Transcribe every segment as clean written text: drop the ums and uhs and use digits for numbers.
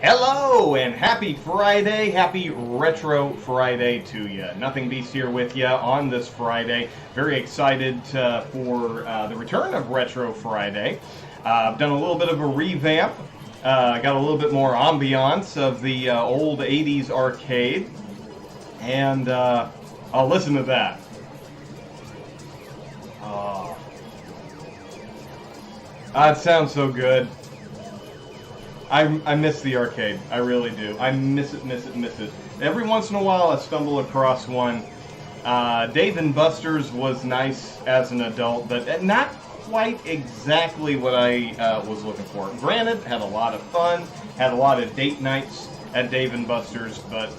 Hello and happy Friday, happy Retro Friday to you. Nothing Beast here with you on this Friday. Very excited for the return of Retro Friday. I've done a little bit of a revamp. Got a little bit more ambiance of the old 80s arcade. And I'll listen to that. It sounds so good. I miss the arcade. I really do. I miss it. Every once in a while I stumble across one. Dave & Buster's was nice as an adult, but not quite exactly what I was looking for. Granted, had a lot of fun, had a lot of date nights at Dave & Buster's, but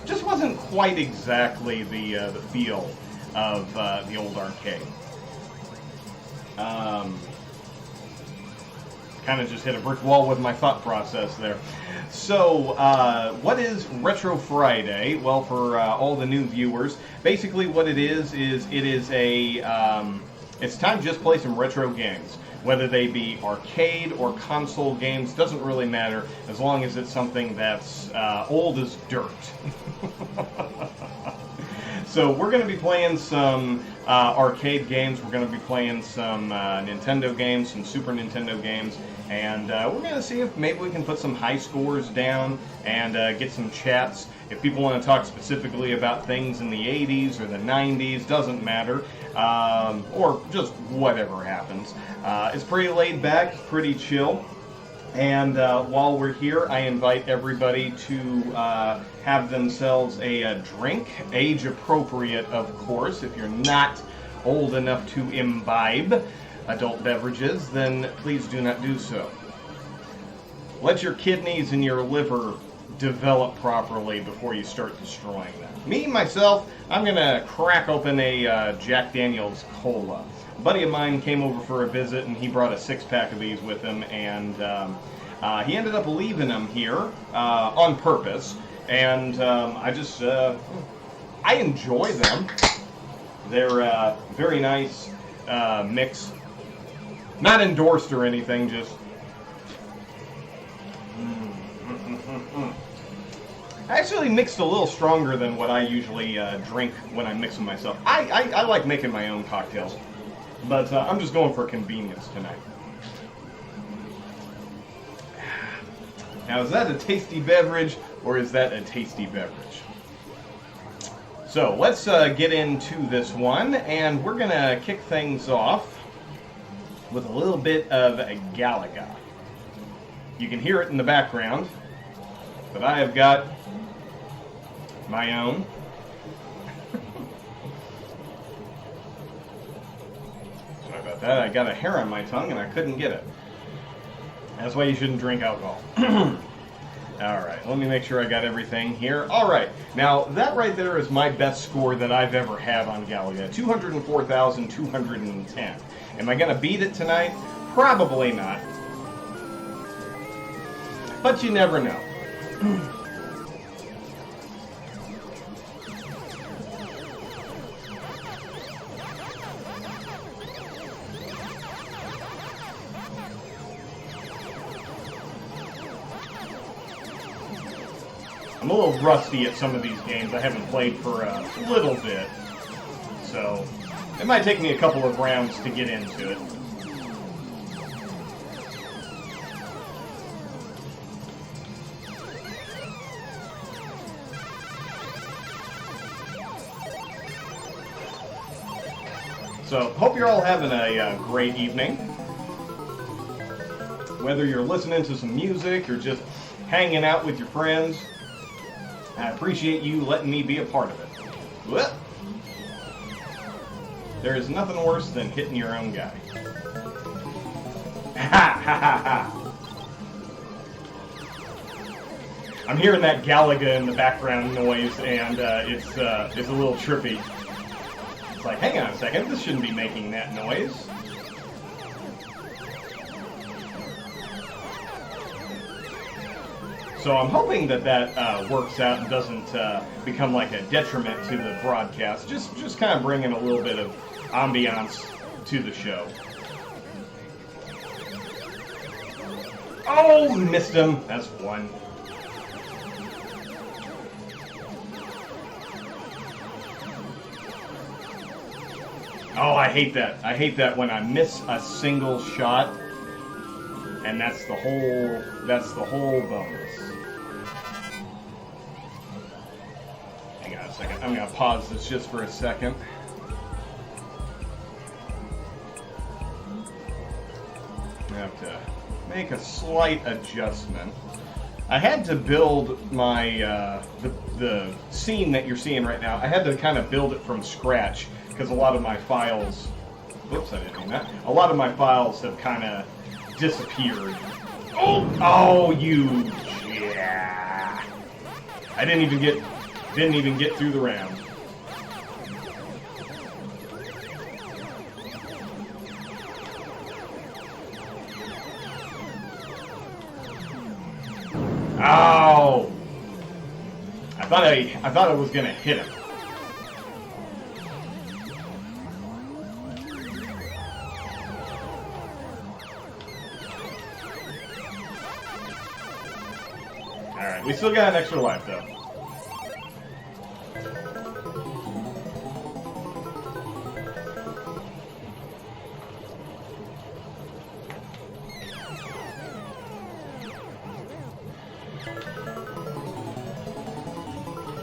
just wasn't quite exactly the feel of the old arcade. Kind of just hit a brick wall with my thought process there. So, what is Retro Friday? Well, for all the new viewers, basically what it is it is a, it's time to just play some retro games. Whether they be arcade or console games, doesn't really matter, as long as it's something that's old as dirt. So we're going to be playing some arcade games, we're going to be playing some Nintendo games, some Super Nintendo games, and we're going to see if maybe we can put some high scores down and get some chats. If people want to talk specifically about things in the 80s or the 90s, doesn't matter, or just whatever happens. It's pretty laid back, pretty chill. And while we're here, I invite everybody to have themselves a drink, age appropriate, of course. If you're not old enough to imbibe adult beverages, then please do not do so. Let your kidneys and your liver develop properly before you start destroying them. Me, myself, I'm going to crack open a Jack Daniel's Cola. A buddy of mine came over for a visit, and he brought a six-pack of these with him, and he ended up leaving them here on purpose, and I enjoy them. They're very nice mix. Not endorsed or anything, just... Actually mixed a little stronger than what I usually drink when I mix them myself. I like making my own cocktails, but I'm just going for convenience tonight. Now, is that a tasty beverage, or is that a tasty beverage? So, let's get into this one, and we're going to kick things off with a little bit of Galaga. You can hear it in the background, but I have got my own. Sorry about that. I got a hair on my tongue, and I couldn't get it. That's why you shouldn't drink alcohol. Alright, let me make sure I got everything here. Alright, now that right there is my best score that I've ever had on Galaga. 204,210. Am I going to beat it tonight? Probably not. But you never know. I'm a little rusty at some of these games. I haven't played for a little bit, so it might take me a couple of rounds to get into it. So, hope you're all having a great evening. Whether you're listening to some music or just hanging out with your friends, I appreciate you letting me be a part of it. Well, there is nothing worse than hitting your own guy. Ha ha ha ha! I'm hearing that Galaga in the background noise, and it's a little trippy. It's like, hang on a second, this shouldn't be making that noise. So I'm hoping that works out and doesn't become like a detriment to the broadcast. Just kind of bringing a little bit of ambiance to the show. Oh, missed him. That's one. Oh, I hate that. I hate that when I miss a single shot, and that's the whole bonus. Hang on a second. I'm gonna pause this just for a second. I have to make a slight adjustment. I had to build my the scene that you're seeing right now. I had to kind of build it from scratch because a lot of my files. Whoops, I didn't mean that. A lot of my files have kind of disappeared. Oh, you! Yeah. I didn't even get through the round. Oh! I thought I was gonna hit him. Alright, we still got an extra life though.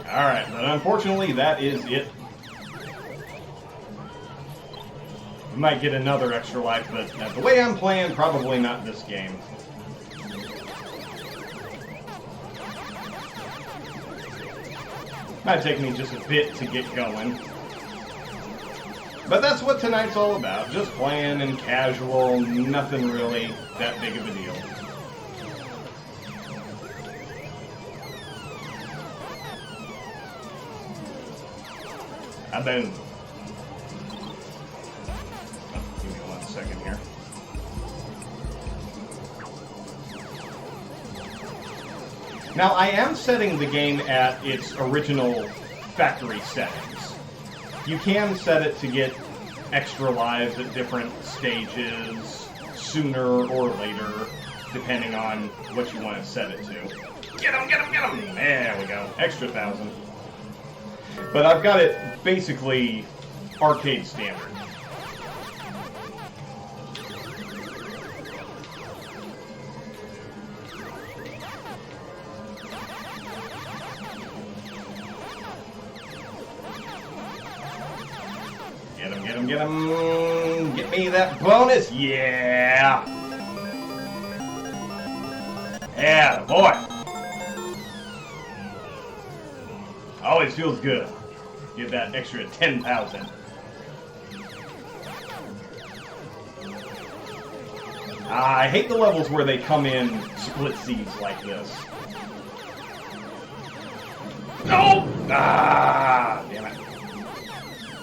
Alright, but unfortunately that is it. We might get another extra life, but the way I'm playing, probably not this game. Might take me just a bit to get going. But that's what tonight's all about. Just playing and casual, nothing really that big of a deal. Boom. Oh, give me 1 second here. Now, I am setting the game at its original factory settings. You can set it to get extra lives at different stages, sooner or later, depending on what you want to set it to. Get him, get him, get him! There we go. Extra 1,000. But I've got it basically arcade standard. Get him, get him, get him! Get me that bonus! Yeah! Yeah, boy! Always feels good. Get that extra 10,000. I hate the levels where they come in split seeds like this. No! Ah, damn it.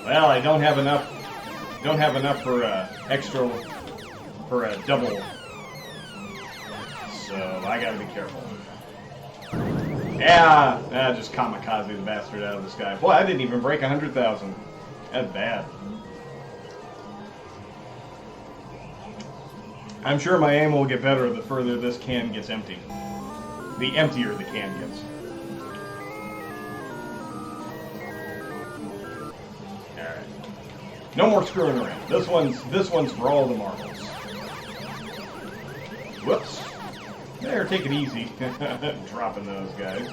Well, I don't have enough. Don't have enough for extra for a double. So I gotta be careful. Yeah, just kamikaze the bastard out of the sky. Boy, I didn't even break 100,000. That's bad. I'm sure my aim will get better the further this can gets empty. The emptier the can gets. Alright. No more screwing around. This one's for all the marbles. Whoops. There, take it easy. Dropping those guys.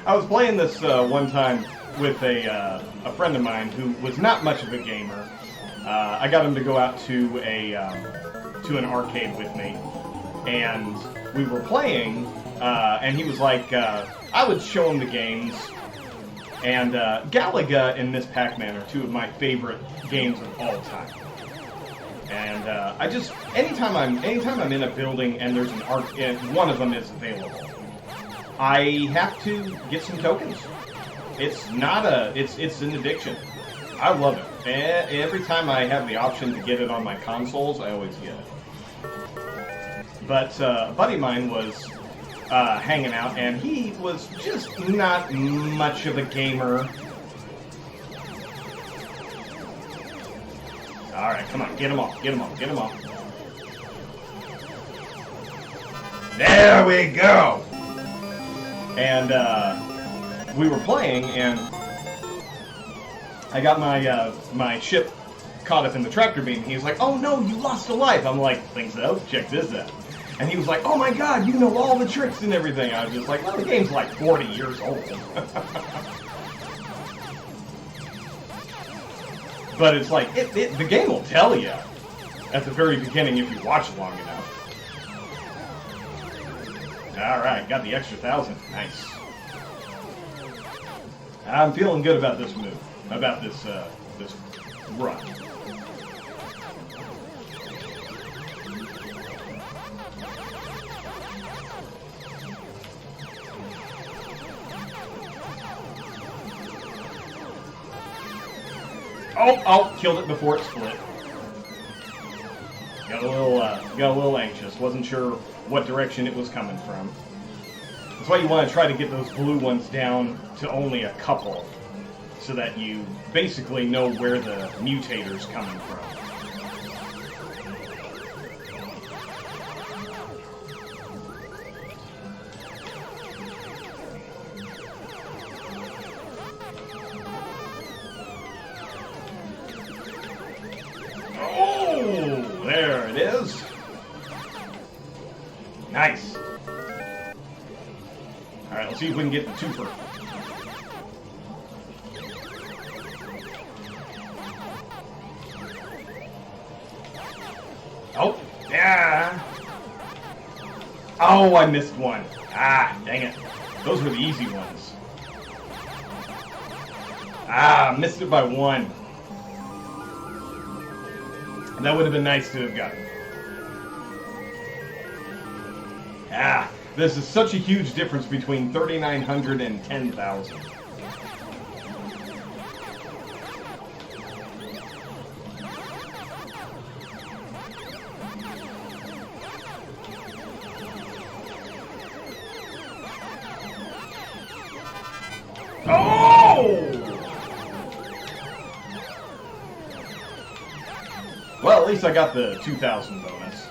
I was playing this one time with a friend of mine who was not much of a gamer. I got him to go out to an arcade with me, and we were playing. And he was like, I would show him the games, and Galaga and Miss Pac-Man are two of my favorite games of all time. And I just anytime I'm in a building and there's an and one of them is available, I have to get some tokens. It's not it's an addiction. I love it. Every time I have the option to get it on my consoles, I always get it. But a buddy of mine was hanging out, and he was just not much of a gamer. All right, come on, get them all, get them all, get them all. There we go. And we were playing, and I got my my ship caught up in the tractor beam. He was like, "Oh no, you lost a life." I'm like, "Think so? Check this out." And he was like, "Oh my God, you know all the tricks and everything." I was just like, "Well, the game's like 40 years old." But it's like, the game will tell you at the very beginning if you watch long enough. Alright, got the extra 1,000. Nice. I'm feeling good about this move. About this, this run. Oh, killed it before it split. Got a little anxious. Wasn't sure what direction it was coming from. That's why you want to try to get those blue ones down to only a couple, so that you basically know where the mutator's coming from. There it is. Nice. Alright, let's see if we can get the twofer. Oh, yeah. Oh, I missed one. Ah, dang it. Those were the easy ones. Ah, missed it by one. That would have been nice to have gotten. Ah, this is such a huge difference between 3,900 and 10,000. Oh! Well, at least I got the 2,000 bonus.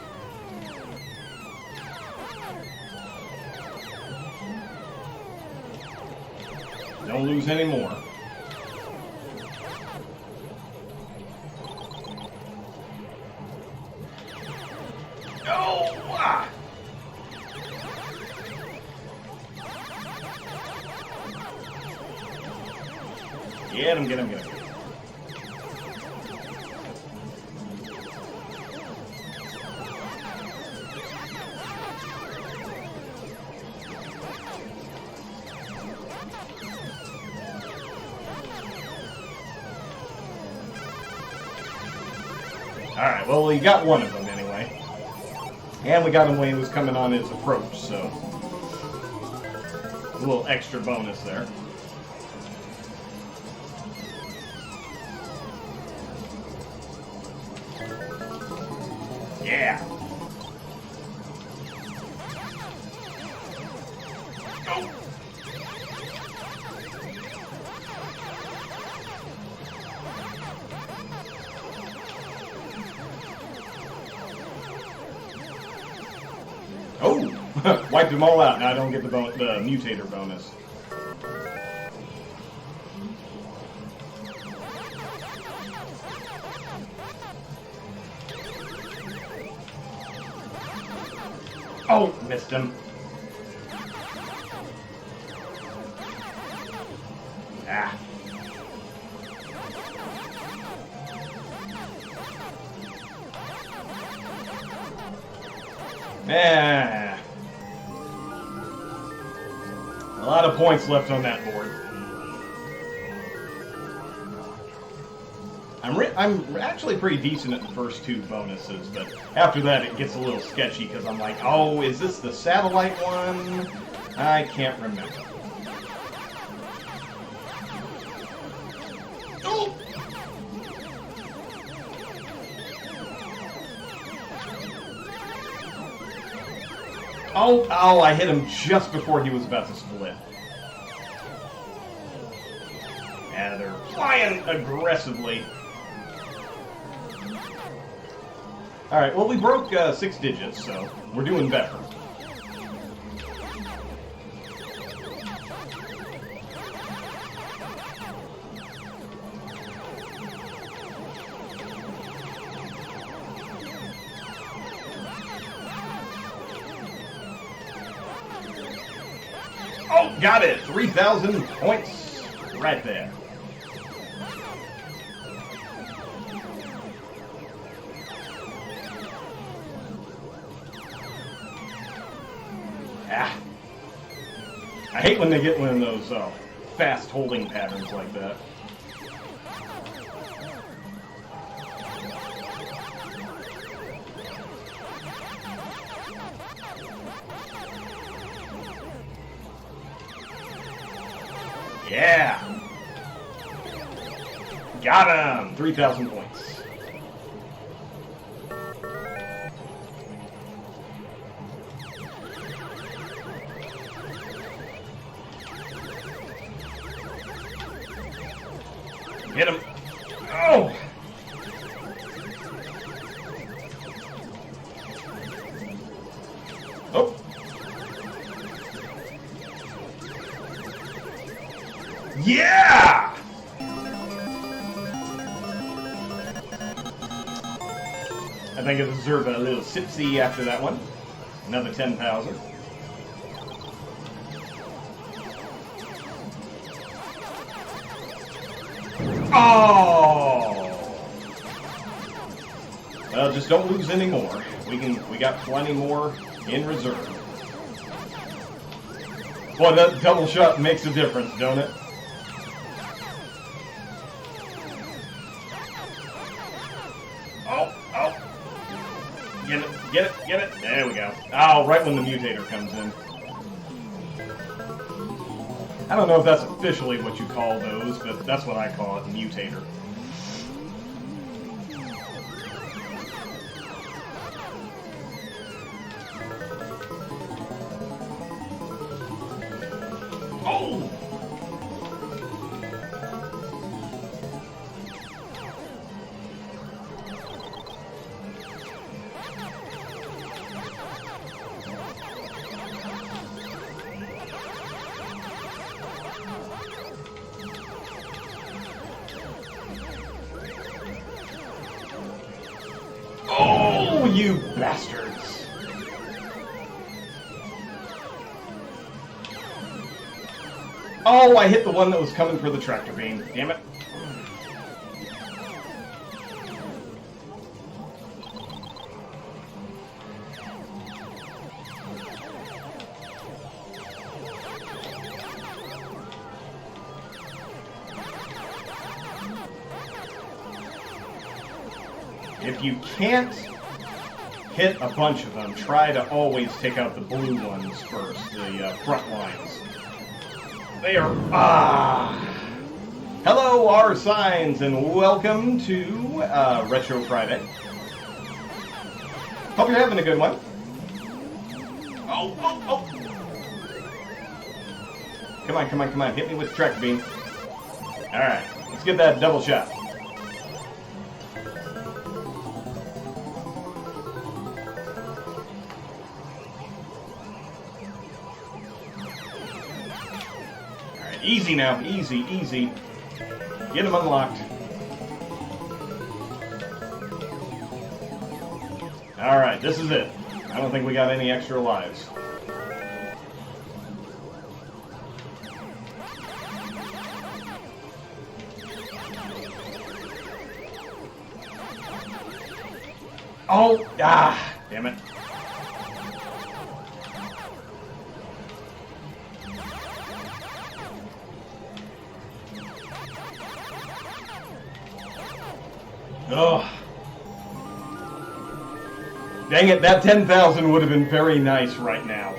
Don't lose any more. Oh! Ah! Get him, get him, get him. Alright, well, we got one of them anyway. And we got him when he was coming on his approach, so a little extra bonus there. Yeah! Go! Oh! Wiped them all out. Now I don't get the mutator bonus. Oh! Missed him. Ah. Ah. A lot of points left on that board. I'm actually pretty decent at the first two bonuses, but after that it gets a little sketchy because I'm like, oh, is this the satellite one? I can't remember. Oh! Oh, I hit him just before he was about to split. Yeah, they're flying aggressively. Alright, well, we broke 6 digits, so we're doing better. Oh, got it! 3,000 points right there. Ah. I hate when they get one of those fast holding patterns like that. Yeah! Got him! 3,000 points. Hit him! Oh! Oh! Yeah! I think I deserve a little sipsy after that one. Another 10,000. Oh! Well, just don't lose any more. We got plenty more in reserve. Boy, that double shot makes a difference, don't it? Oh! Get it! There we go. Oh, right when the mutator comes in. I don't know if that's officially what you call those, but that's what I call it, mutator. Oh! Oh, you bastards! Oh, I hit the one that was coming for the tractor beam. Damn it. If you can't hit a bunch of them, try to always take out the blue ones first, the front lines. They are... Hello, R-Signs, and welcome to Retro Friday. Hope you're having a good one. Oh! Come on. Hit me with the tractor beam. Alright, let's get that double shot. Easy now, easy. Get him unlocked. Alright, this is it. I don't think we got any extra lives. Oh, damn it. Ugh. Dang it, that 10,000 would have been very nice right now.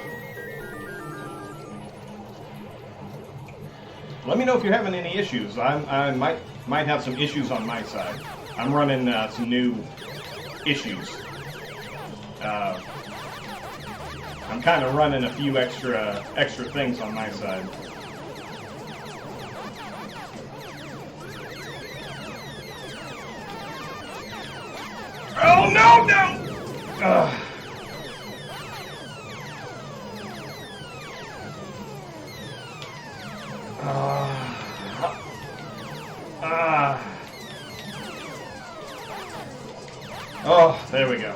Let me know if you're having any issues. I might have some issues on my side. I'm running some new issues. I'm kind of running a few extra things on my side. Oh no, no! Ugh. Oh, there we go.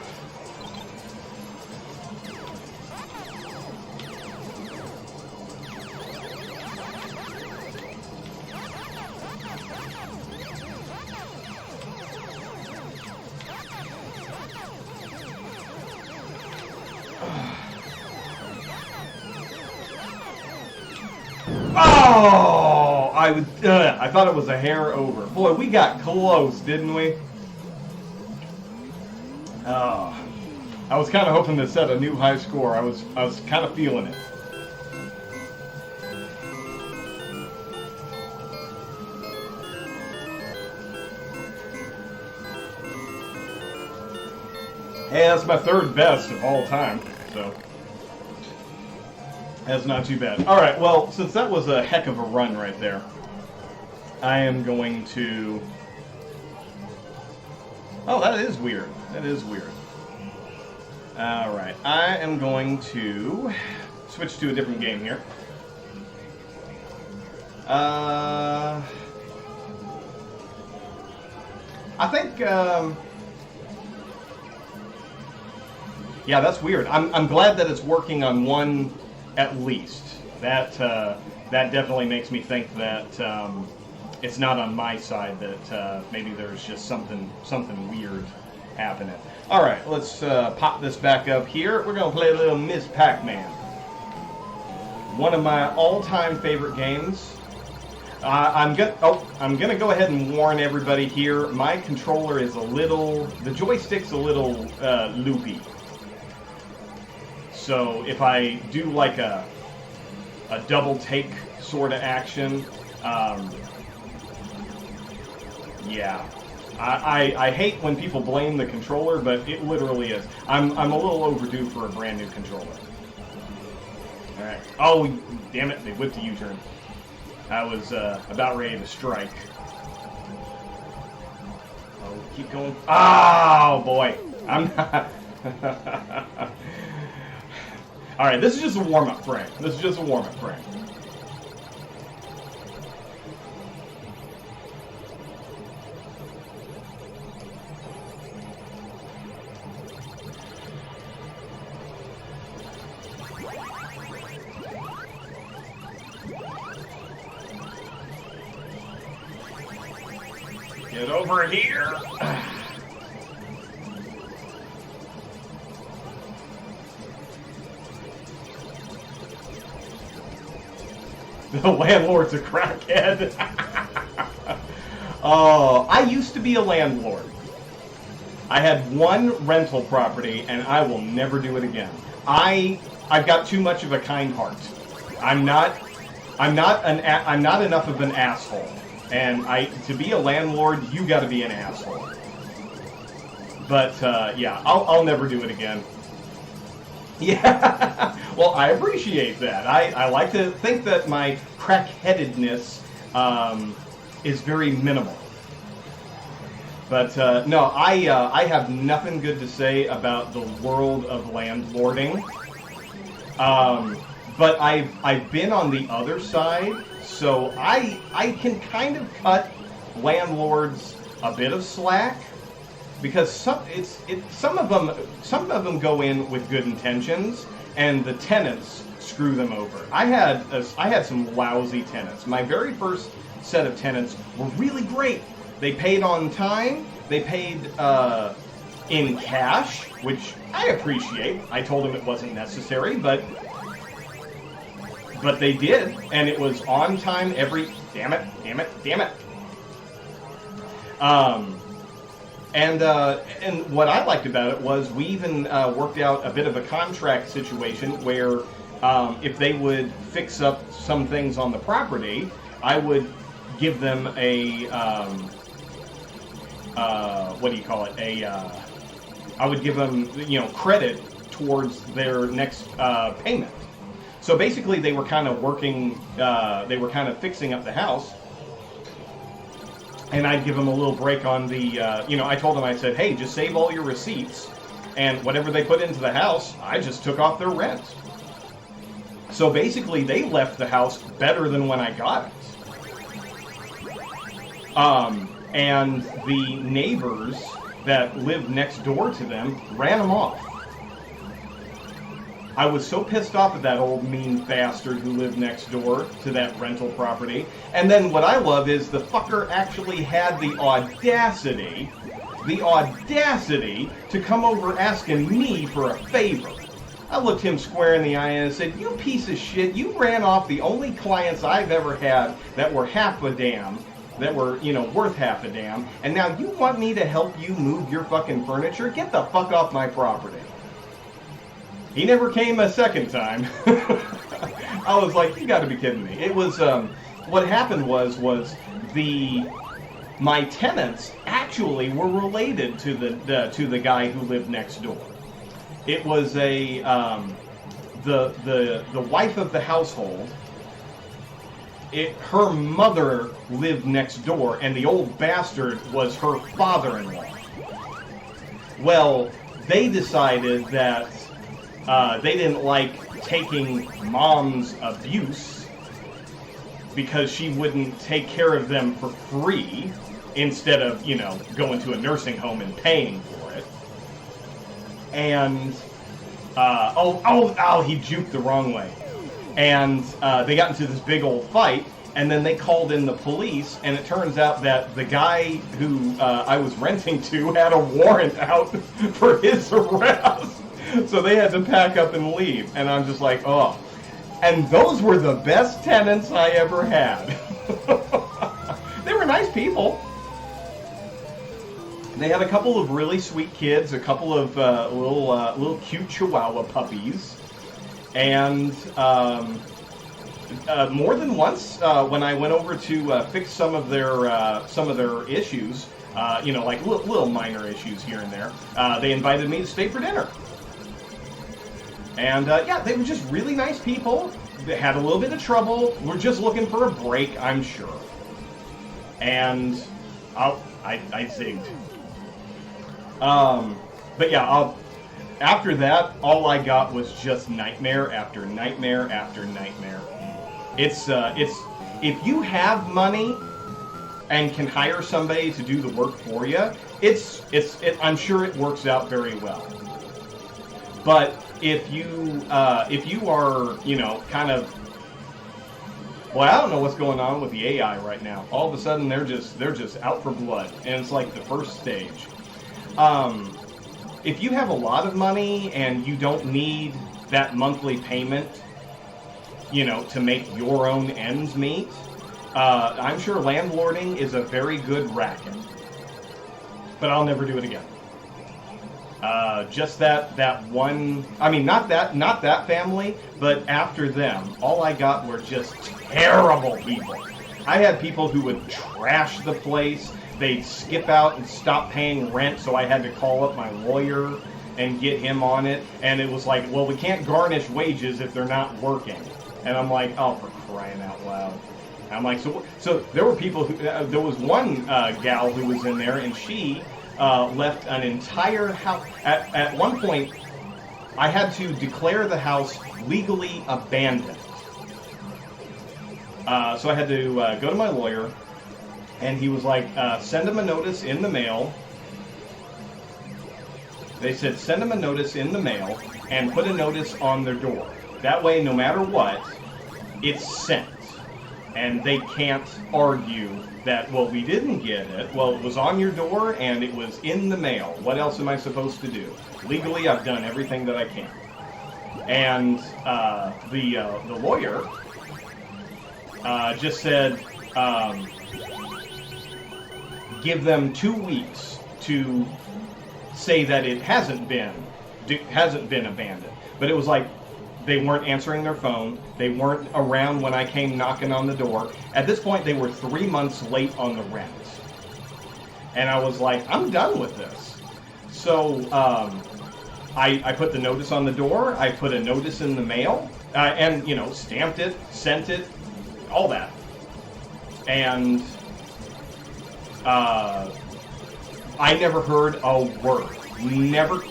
Oh, I thought it was a hair over. Boy, we got close, didn't we? Oh, I was kind of hoping to set a new high score. I was kind of feeling it. Hey, that's my third best of all time, so that's not too bad. All right, well, since that was a heck of a run right there, I am going to... Oh, that is weird. That is weird. All right, I am going to switch to a different game here. I think... yeah, that's weird. I'm glad that it's working on one at least. That definitely makes me think that it's not on my side. That maybe there's just something weird happening. All right, let's pop this back up here. We're gonna play a little Miss Pac-Man. One of my all-time favorite games. I'm gonna go ahead and warn everybody here. My controller is the joystick's a little loopy. So if I do like a double take sort of action, yeah, I hate when people blame the controller, but it literally is. I'm a little overdue for a brand new controller. All right. Oh, damn it! They whipped a U-turn. I was about ready to strike. Oh, keep going. Oh boy, I'm not. All right, this is just a warm-up frame. This is just a warm-up frame. Get over here. The landlord's a crackhead. Oh, I used to be a landlord. I had one rental property, and I will never do it again. I've got too much of a kind heart. I'm not enough of an asshole. And to be a landlord, you got to be an asshole. But yeah, I'll never do it again. Yeah, well, I appreciate that. I like to think that my crackheadedness is very minimal. But no, I have nothing good to say about the world of landlording. But I've been on the other side, so I can kind of cut landlords a bit of slack. Because some of them go in with good intentions, and the tenants screw them over. I had some lousy tenants. My very first set of tenants were really great. They paid on time. They paid in cash, which I appreciate. I told them it wasn't necessary, but they did, and it was on time every. Damn it! And what I liked about it was we even worked out a bit of a contract situation where if they would fix up some things on the property, I would give them a what do you call it? I would give them, credit towards their next payment. So basically, they were kind of working. They were kind of fixing up the house. And I'd give them a little break on the, I told them, I said, hey, just save all your receipts, and whatever they put into the house, I just took off their rent. So basically, they left the house better than when I got it. And the neighbors that lived next door to them ran them off. I was so pissed off at that old mean bastard who lived next door to that rental property. And then what I love is the fucker actually had the audacity to come over asking me for a favor. I looked him square in the eye and I said, you piece of shit, you ran off the only clients I've ever had that were half a damn, that were, worth half a damn, and now you want me to help you move your fucking furniture? Get the fuck off my property. He never came a second time. I was like, you gotta be kidding me. It was, what happened was my tenants actually were related to the guy who lived next door. It was the wife of the household. Her mother lived next door, and the old bastard was her father-in-law. Well, they decided that they didn't like taking mom's abuse because she wouldn't take care of them for free instead of, going to a nursing home and paying for it. And, he juked the wrong way. And they got into this big old fight, and then they called in the police, and it turns out that the guy who I was renting to had a warrant out for his arrest. So they had to pack up and leave, and I'm just like, oh. And those were the best tenants I ever had. They were nice people. They had a couple of really sweet kids, a couple of little cute Chihuahua puppies, and more than once when I went over to fix some of their issues, like little minor issues here and there, they invited me to stay for dinner. And, they were just really nice people. They had a little bit of trouble. We're just looking for a break, I'm sure. And I zigged. But yeah, after that, all I got was just nightmare after nightmare after nightmare. It's if you have money and can hire somebody to do the work for you, I'm sure it works out very well. But if you are, kind of, well, I don't know what's going on with the AI right now. All of a sudden, they're just out for blood, and it's like the first stage. If you have a lot of money and you don't need that monthly payment, to make your own ends meet, I'm sure landlording is a very good racket. But I'll never do it again. Just that one, not that family, but after them, all I got were just terrible people. I had people who would trash the place. They'd skip out and stop paying rent, so I had to call up my lawyer and get him on it. And it was like, well, we can't garnish wages if they're not working. And I'm like, oh, for crying out loud. And I'm like, so there were people who, there was one gal who was in there, and she left an entire house. At one point, I had to declare the house legally abandoned. So I had to go to my lawyer, and he was like, send him a notice in the mail. They said, send them a notice in the mail and put a notice on their door. That way, no matter what, it's sent. And they can't argue that, well, we didn't get it. Well, it was on your door and it was in the mail. What else am I supposed to do? Legally, I've done everything that I can. And the lawyer just said, give them 2 weeks to say that it hasn't been abandoned. But it was like they weren't answering their phone. They weren't around when I came knocking on the door. At this point, they were 3 months late on the rent. And I was like, I'm done with this. So I put the notice on the door. I put a notice in the mail. And, you know, stamped it, sent it, all that. And I never heard a word.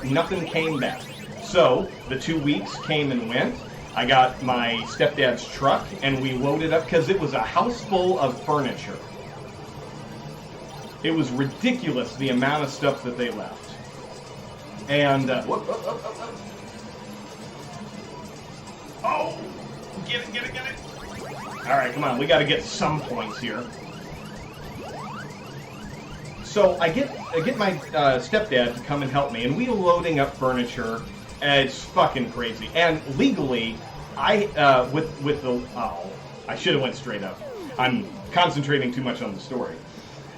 Nothing came back. So the 2 weeks came and went. I got my stepdad's truck and we loaded up because it was a house full of furniture. It was ridiculous the amount of stuff that they left. And oh, get it. All right, come on. We got to get some points here. So I get my stepdad to come and help me, and we are loading up furniture. And it's fucking crazy. And legally, I should have went straight up. I'm concentrating too much on the story.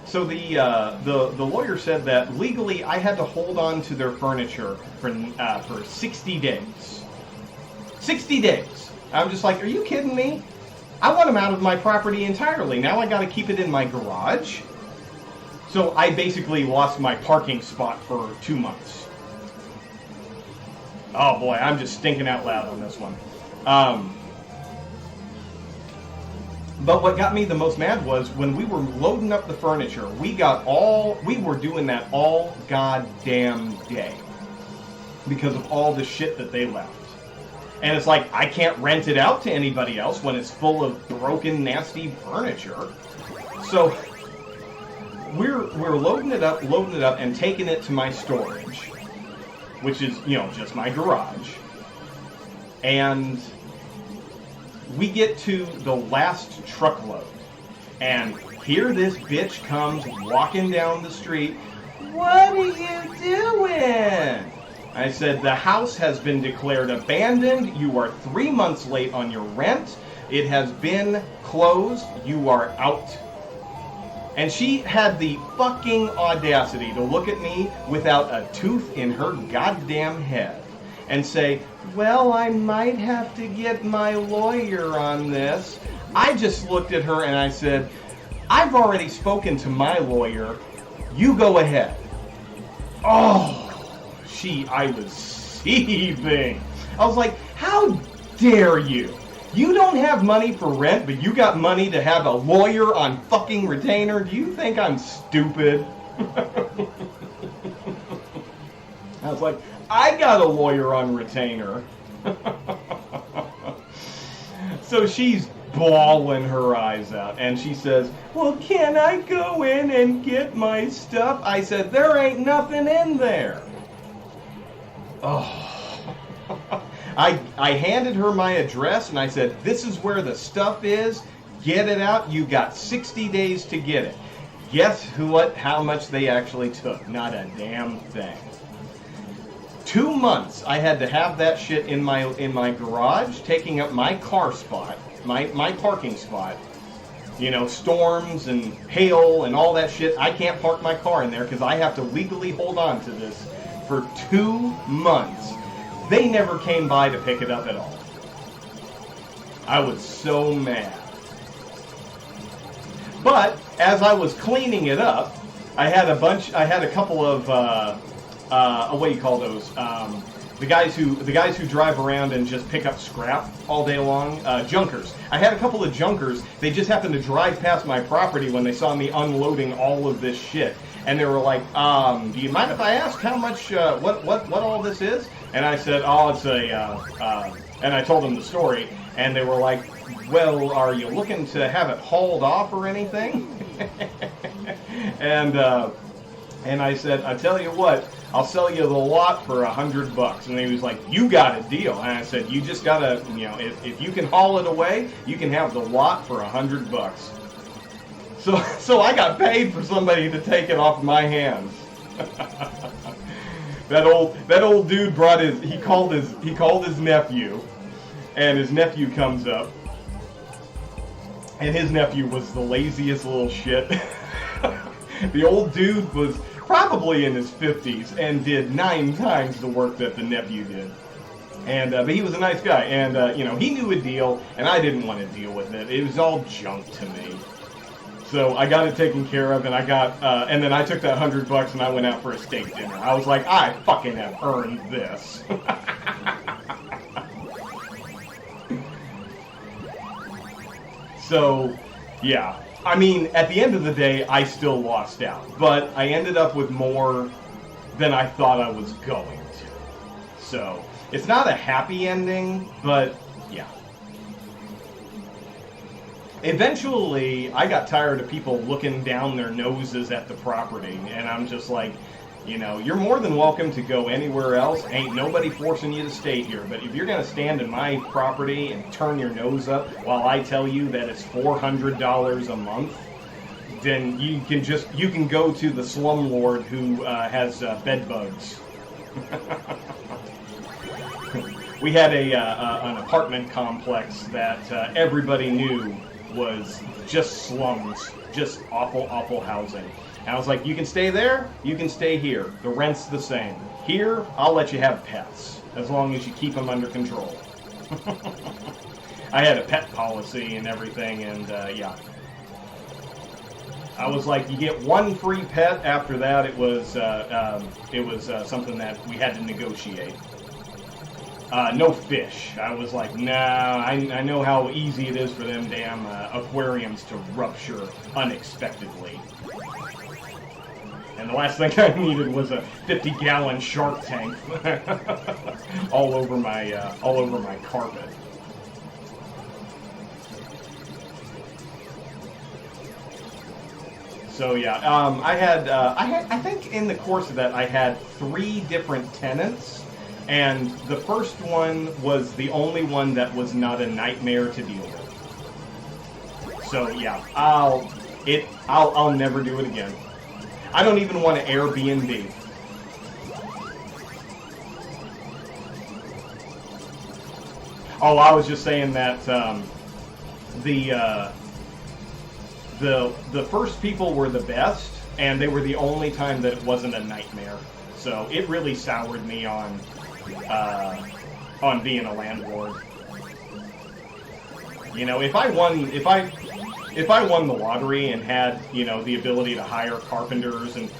So the lawyer said that legally I had to hold on to their furniture for 60 days. 60 days. I'm just like, are you kidding me? I want them out of my property entirely. Now I got to keep it in my garage. So I basically lost my parking spot for 2 months. Oh boy, I'm just stinking out loud on this one. But what got me the most mad was when we were loading up the furniture, we were doing that all goddamn day because of all the shit that they left. And it's like, I can't rent it out to anybody else when it's full of broken, nasty furniture. So we're loading it up and taking it to my storage, which is, you know, just my garage. And we get to the last truckload, and here this bitch comes walking down the street. What are you doing? I said, the house has been declared abandoned. You are 3 months late on your rent. It has been closed. You are out. And she had the fucking audacity to look at me without a tooth in her goddamn head and say, well, I might have to get my lawyer on this. I just looked at her and I said, I've already spoken to my lawyer. You go ahead. Oh, I was seething. I was like, how dare you? You don't have money for rent, but you got money to have a lawyer on fucking retainer? Do you think I'm stupid? I was like, I got a lawyer on retainer. So she's bawling her eyes out, and she says, well, can I go in and get my stuff? I said, there ain't nothing in there. Oh. I handed her my address, and I said, this is where the stuff is. Get it out. You got 60 days to get it. Guess how much they actually took? Not a damn thing. 2 months I had to have that shit in my garage, taking up my car spot, my parking spot. You know, storms and hail and all that shit. I can't park my car in there because I have to legally hold on to this for 2 months. They never came by to pick it up at all. I was so mad. But as I was cleaning it up, I had a couple of what do you call those? The guys who drive around and just pick up scrap all day long, junkers. I had a couple of junkers. They just happened to drive past my property when they saw me unloading all of this shit, and they were like, "Do you mind if I ask how much, what all this is?" And I said, "Oh, it's and I told them the story, and they were like, "Well, are you looking to have it hauled off or anything?" and I said, "I tell you what, I'll sell you the lot for $100. And he was like, "You got a deal." And I said, "You just gotta, you know, if you can haul it away, you can have the lot for $100. So I got paid for somebody to take it off my hands. That old dude he called his nephew, and his nephew comes up, and his nephew was the laziest little shit. The old dude was probably in his 50s, and did 9 times the work that the nephew did. And but he was a nice guy, and you know, he knew a deal, and I didn't want to deal with it. It was all junk to me. So I got it taken care of, and I got, and then I took that $100 and I went out for a steak dinner. I was like, I fucking have earned this. So, yeah. I mean, at the end of the day, I still lost out, but I ended up with more than I thought I was going to. So, it's not a happy ending, but yeah. Eventually, I got tired of people looking down their noses at the property, and I'm just like, you know, you're more than welcome to go anywhere else. Ain't nobody forcing you to stay here. But if you're going to stand in my property and turn your nose up while I tell you that it's $400 a month, then you can go to the slumlord who has bed bugs. We had an apartment complex that everybody knew was just slums, just awful, awful housing. And I was like, you can stay there, you can stay here. The rent's the same. Here, I'll let you have pets, as long as you keep them under control. I had a pet policy and everything, and yeah. I was like, you get one free pet. After that, it was something that we had to negotiate. No fish. I was like, nah, I know how easy it is for them damn aquariums to rupture unexpectedly. And the last thing I needed was a 50-gallon shark tank all over my carpet. So yeah, I think in the course of that I had 3 different tenants, and the first one was the only one that was not a nightmare to deal with. So yeah, I'll never do it again. I don't even want to Airbnb. Oh, I was just saying that the first people were the best, and they were the only time that it wasn't a nightmare. So it really soured me on being a landlord. You know, if I won the lottery and had, you know, the ability to hire carpenters and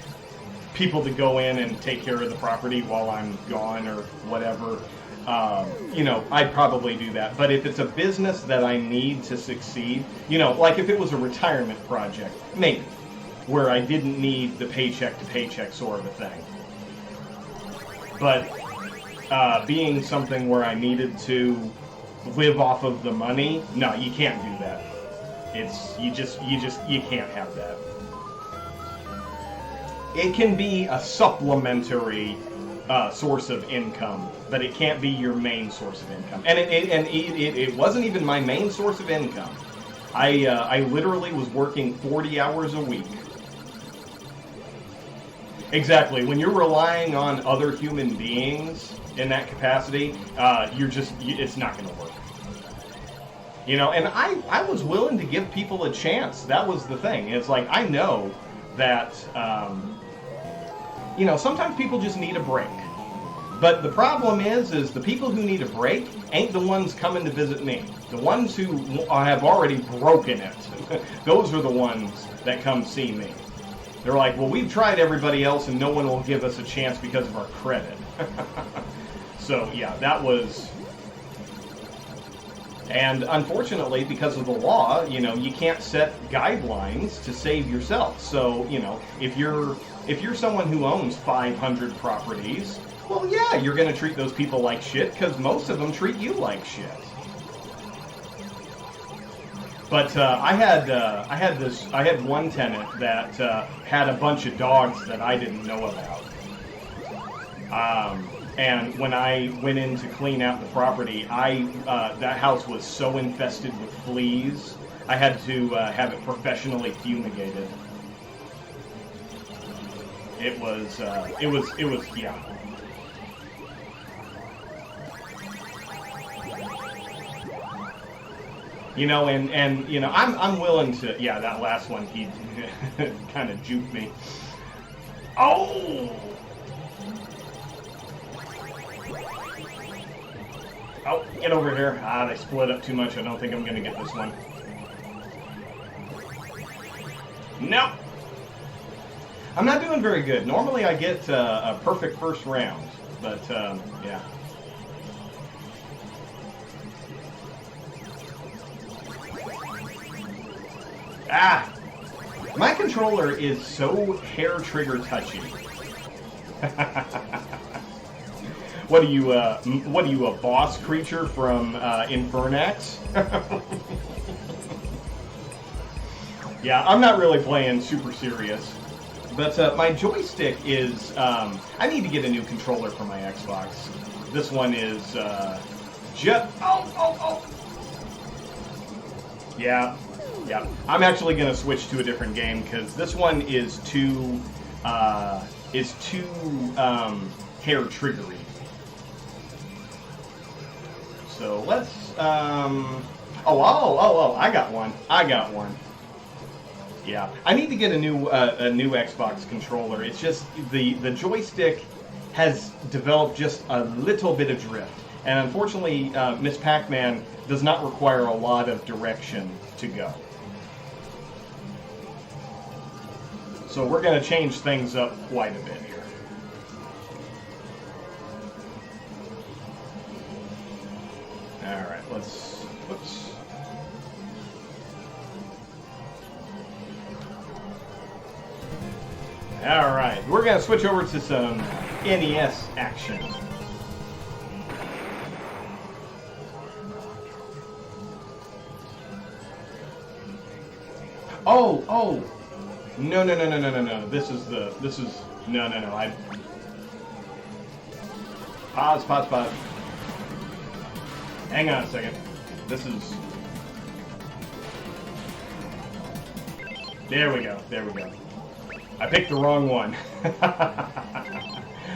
people to go in and take care of the property while I'm gone or whatever, you know, I'd probably do that. But if it's a business that I need to succeed, you know, like if it was a retirement project, maybe, where I didn't need the paycheck to paycheck sort of a thing. But being something where I needed to live off of the money, no, you can't do that. You can't have that. It can be a supplementary source of income, but it can't be your main source of income. And it wasn't even my main source of income. I literally was working 40 hours a week. Exactly. When you're relying on other human beings in that capacity, it's not going to work. You know, and I was willing to give people a chance. That was the thing. It's like, I know that, you know, sometimes people just need a break. But the problem is the people who need a break ain't the ones coming to visit me. The ones who have already broken it, those are the ones that come see me. They're like, well, we've tried everybody else and no one will give us a chance because of our credit. So, yeah, that was... And unfortunately, because of the law, you know, you can't set guidelines to save yourself. So, you know, if you're someone who owns 500 properties, well, yeah, you're going to treat those people like shit because most of them treat you like shit. But I had one tenant that had a bunch of dogs that I didn't know about. And when I went in to clean out the property, that house was so infested with fleas, I had to have it professionally fumigated. It was, yeah. You know, and you know, I'm willing to, yeah, that last one, he kind of juked me. Oh! Oh, get over here. Ah, they split up too much. I don't think I'm going to get this one. Nope. I'm not doing very good. Normally I get a perfect first round, but yeah. Ah! My controller is so hair trigger touchy. What are you, a boss creature from Infernax? Yeah, I'm not really playing super serious. But my joystick is, I need to get a new controller for my Xbox. This one is, oh! Yeah. Yeah, I'm actually going to switch to a different game because this one is too hair triggery. So let's oh, I got one. Yeah, I need to get a new Xbox controller. It's just the joystick has developed just a little bit of drift, and unfortunately, Miss Pac-Man does not require a lot of direction to go. So we're going to change things up quite a bit here. All right, whoops. All right, we're going to switch over to some NES action. Oh. No. This is no. Pause. Hang on a second. There we go. I picked the wrong one.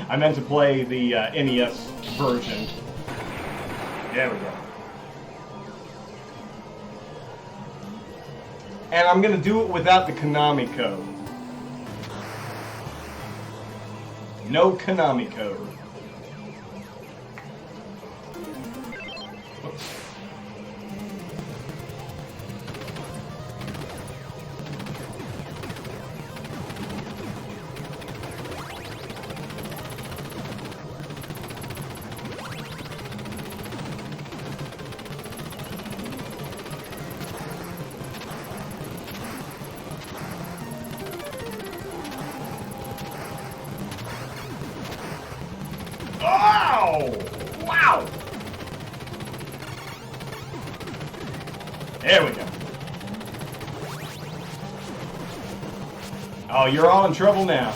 I meant to play the NES version. There we go. And I'm going to do it without the Konami code. No Konami code. Whoops. Wow! There we go. Oh, you're all in trouble now.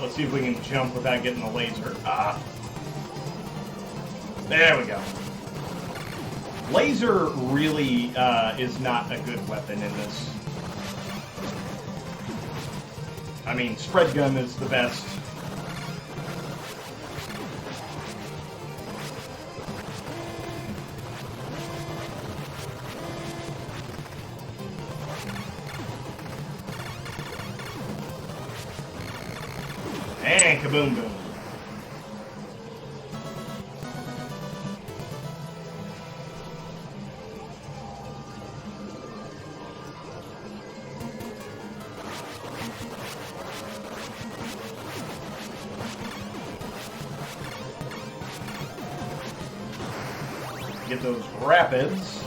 Let's see if we can jump without getting the laser. There we go. Laser really is not a good weapon in this. I mean, spread gun is the best. And kaboom boom. Get those rapids.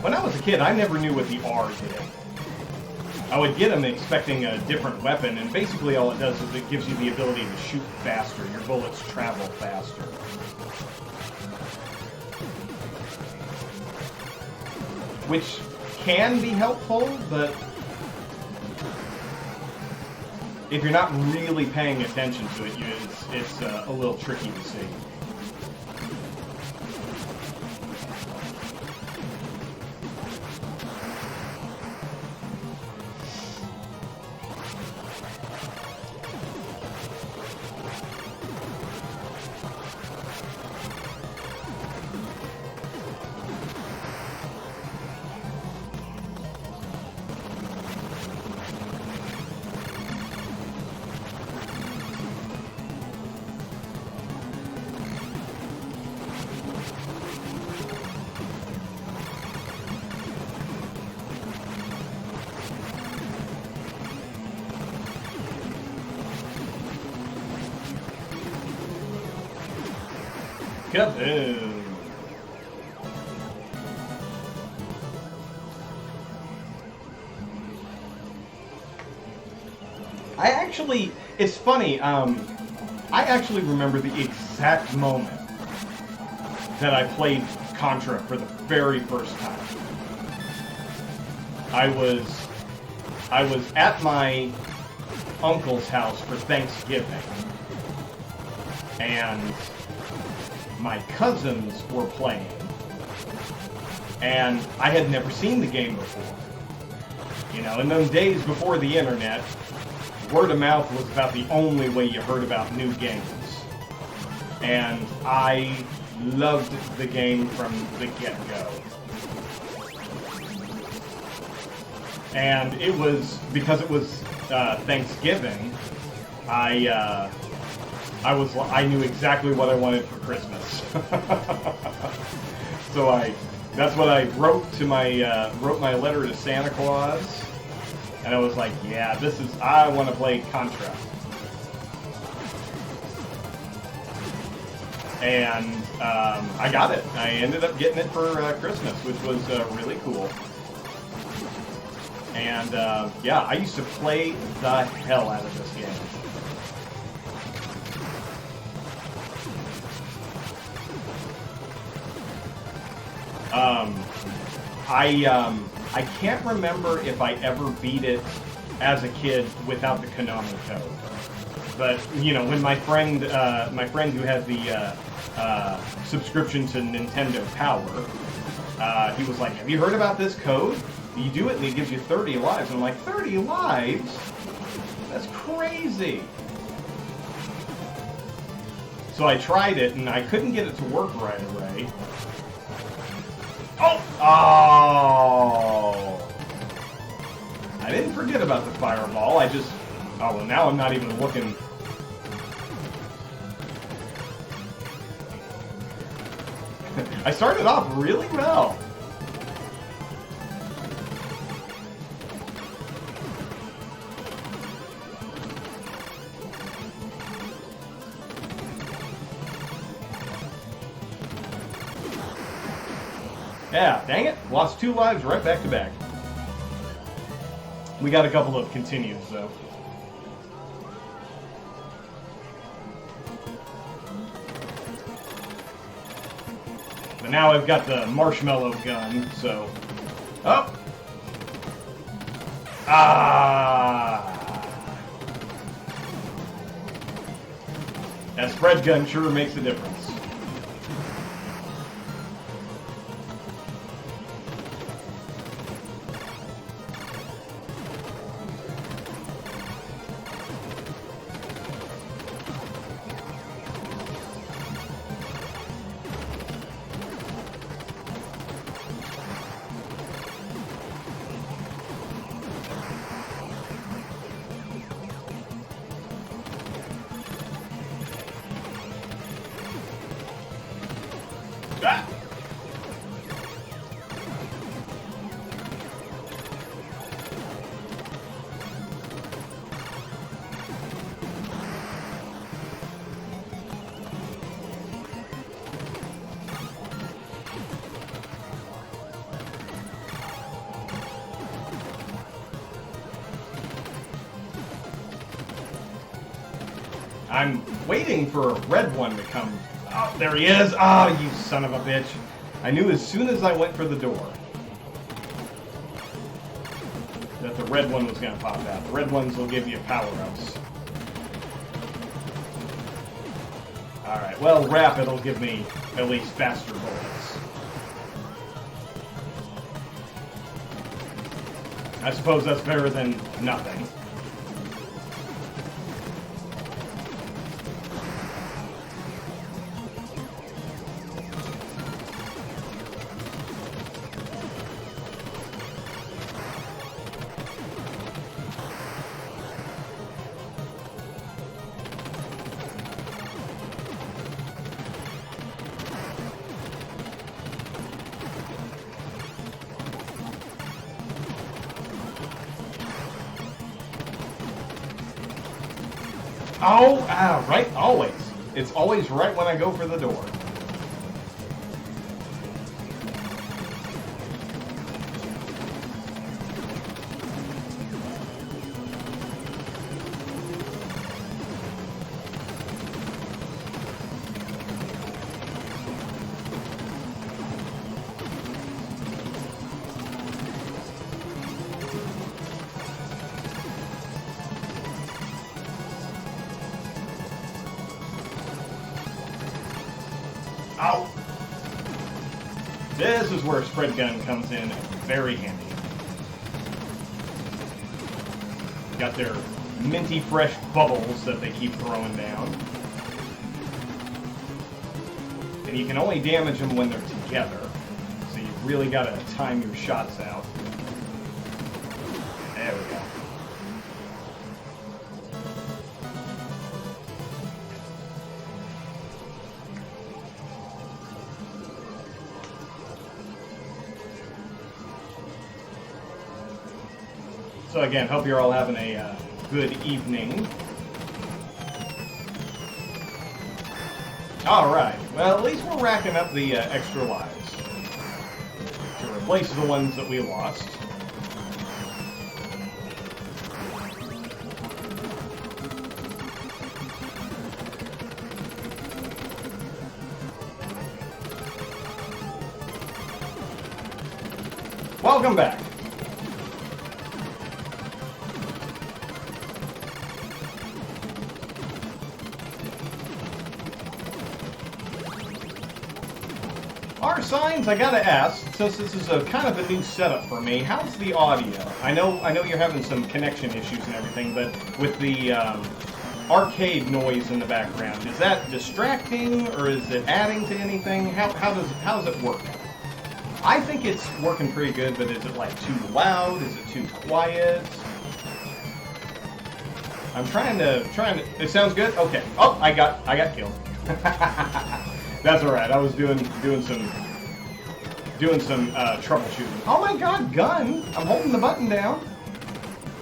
When I was a kid, I never knew what the R did. I would get them expecting a different weapon, and basically all it does is it gives you the ability to shoot faster. Your bullets travel faster. Which can be helpful, but if you're not really paying attention to it, it's a little tricky to see. Kaboom! It's funny, I actually remember the exact moment that I played Contra for the very first time. I was at my uncle's house for Thanksgiving, and my cousins were playing, and I had never seen the game before. You know, in those days before the internet, word of mouth was about the only way you heard about new games. And I loved the game from the get-go. And it was, because it was Thanksgiving, I knew exactly what I wanted for Christmas. So that's what I wrote to wrote my letter to Santa Claus, and I was like, yeah, I want to play Contra. And I got it. I ended up getting it for Christmas, which was really cool. And yeah, I used to play the hell out of this game. I can't remember if I ever beat it as a kid without the Konami code. But you know, when my friend who had the subscription to Nintendo Power, he was like, "Have you heard about this code? You do it and it gives you 30 lives." And I'm like, 30 lives? That's crazy. So I tried it and I couldn't get it to work right away. Oh! Oh! I didn't forget about the fireball. Oh, well, now I'm not even looking. I started off really well. Yeah, dang it. Lost 2 lives right back to back. We got a couple of continues, though. But now I've got the marshmallow gun, so... Oh! Ah! That spread gun sure makes a difference. I'm waiting for a red one to come. Oh, there he is. Oh, you son of a bitch. I knew as soon as I went for the door that the red one was going to pop out. The red ones will give you power-ups. Alright, well, rapid will give me at least faster bullets. I suppose that's better than nothing. Oh, right, always. It's always right when I go for the door. Ow! This is where a spread gun comes in very handy. Got their minty fresh bubbles that they keep throwing down. And you can only damage them when they're together. So you really gotta time your shots out. There we go. So again, hope you're all having a good evening. Alright, well at least we're racking up the extra lives to replace the ones that we lost. Welcome back. Our signs, I gotta ask, since this is a kind of a new setup for me, how's the audio? I know you're having some connection issues and everything, but with the arcade noise in the background, is that distracting or is it adding to anything? How does it work? I think it's working pretty good, but is it like too loud? Is it too quiet? I'm trying to. It sounds good. Okay. Oh, I got killed. That's all right. I was doing some troubleshooting. Oh my God, gun! I'm holding the button down.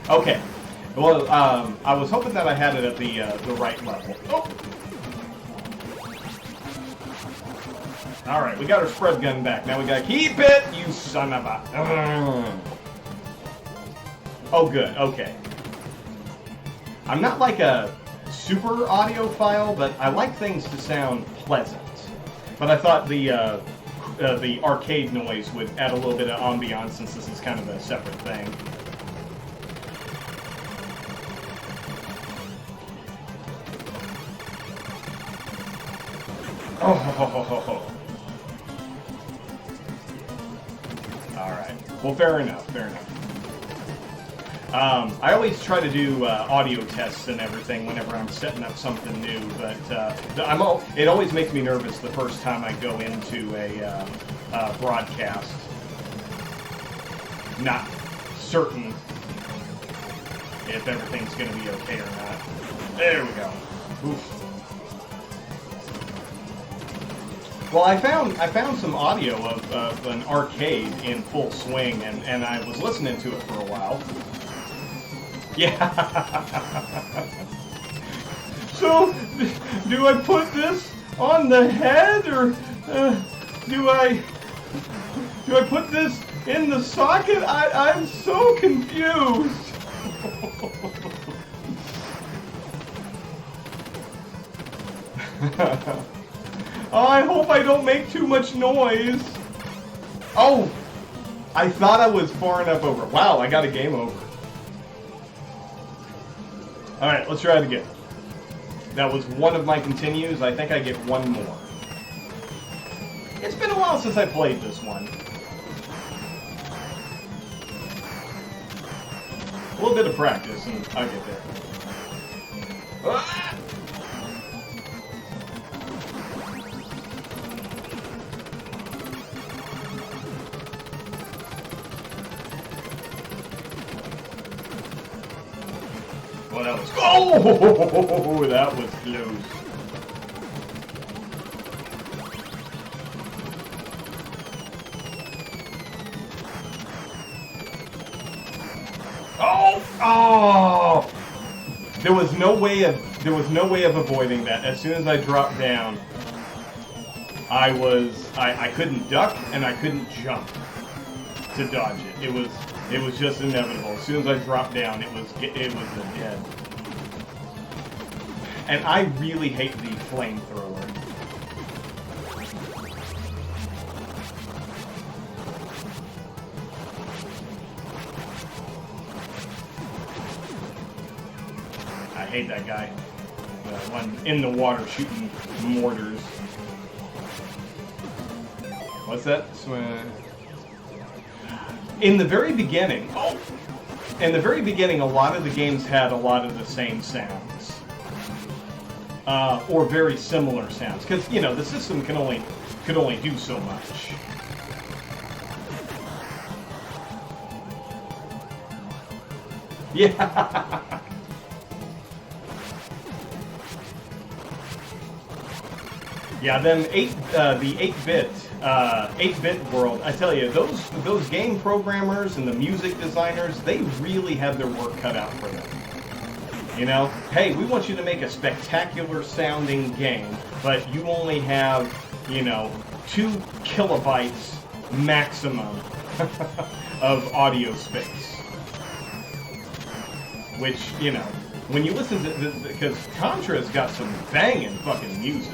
Okay. Well, I was hoping that I had it at the right level. Oh. All right, we got our spread gun back. Now we gotta keep it. You son of a. Oh, good. Okay. I'm not like a super audiophile, but I like things to sound pleasant. But I thought the arcade noise would add a little bit of ambiance since this is kind of a separate thing. Oh, ho, ho, ho, ho. All right. Well, fair enough. Fair enough. I always try to do audio tests and everything whenever I'm setting up something new, but it always makes me nervous the first time I go into a broadcast. Not certain if everything's going to be okay or not. There we go. Oof. Well, I found some audio of an arcade in full swing, and I was listening to it for a while. Yeah. So, do I put this on the head, or do I put this in the socket? I'm so confused. Oh, I hope I don't make too much noise. Oh, I thought I was far enough over. Wow, I got a game over. All right, let's try it again. That was one of my continues. I think I get one more. It's been a while since I played this one. A little bit of practice and I'll get there. Ah! Well, that was... Oh! That was close. Oh! There was no way of avoiding that. As soon as I dropped down, I couldn't duck and I couldn't jump to dodge it. It was just inevitable. As soon as I dropped down, it was a dead. And I really hate the flamethrower. I hate that guy. The one in the water shooting mortars. What's that? In the very beginning, a lot of the games had a lot of the same sounds. Or very similar sounds. Because, you know, the system could only do so much. Yeah. Yeah, then the 8-bit world. I tell you, those game programmers and the music designers, they really had their work cut out for them. You know, hey, we want you to make a spectacular sounding game, but you only have, you know, 2 kilobytes maximum of audio space. Which, you know, when you listen to because Contra's got some banging fucking music.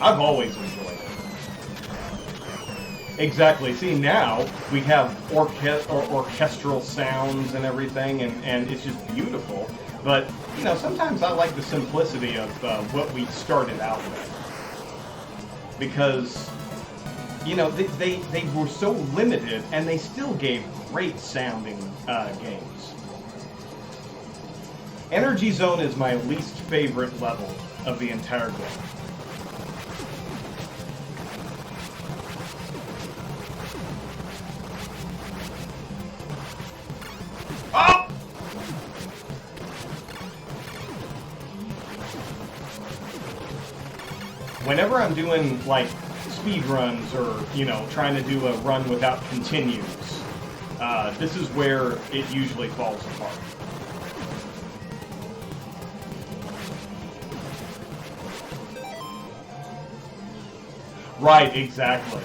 I've always enjoyed it. Exactly. See, now we have orchestral sounds and everything, and it's just beautiful. But, you know, sometimes I like the simplicity of what we started out with. Because, you know, they were so limited, and they still gave great sounding games. Energy Zone is my least favorite level of the entire game. Whenever I'm doing, like, speed runs or, you know, trying to do a run without continues, this is where it usually falls apart. Right, exactly.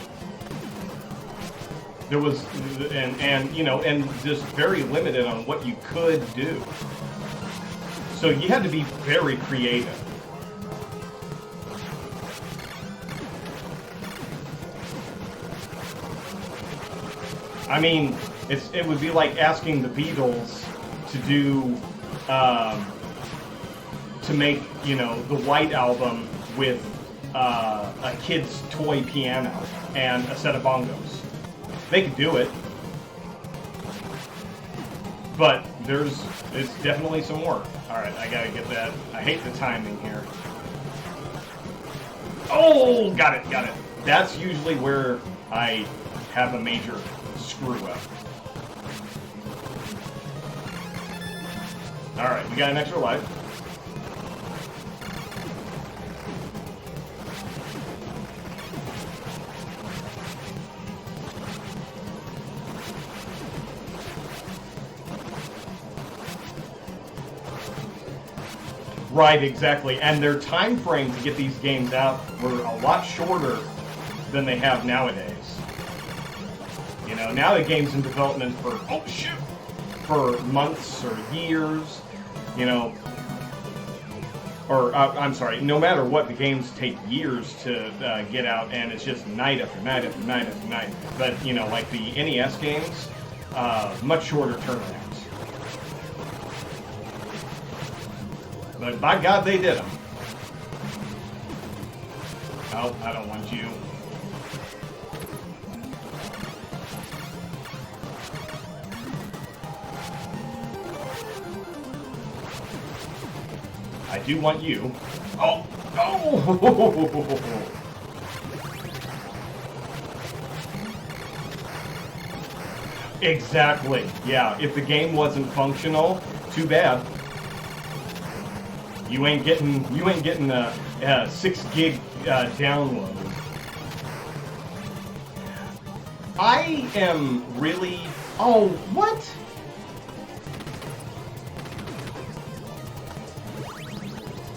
There was, and you know, and just very limited on what you could do. So you had to be very creative. I mean, it would be like asking the Beatles to do, to make, you know, the White Album with a kid's toy piano and a set of bongos. They could do it, but it's definitely some work. All right, I gotta get that. I hate the timing here. Oh, got it. That's usually where I have a major screw up. Alright, we got an extra life. Right, exactly. And their time frame to get these games out were a lot shorter than they have nowadays. You know, now the game's in development for months or years. You know, or I'm sorry, no matter what, the games take years to get out, and it's just night after night after night after night. But, you know, like the NES games, much shorter turnarounds. But by God, they did them. Oh, I don't want you. I do want you. Oh! Oh! Exactly. Yeah, if the game wasn't functional, too bad. You ain't getting a 6 gig download. I am really... Oh, what?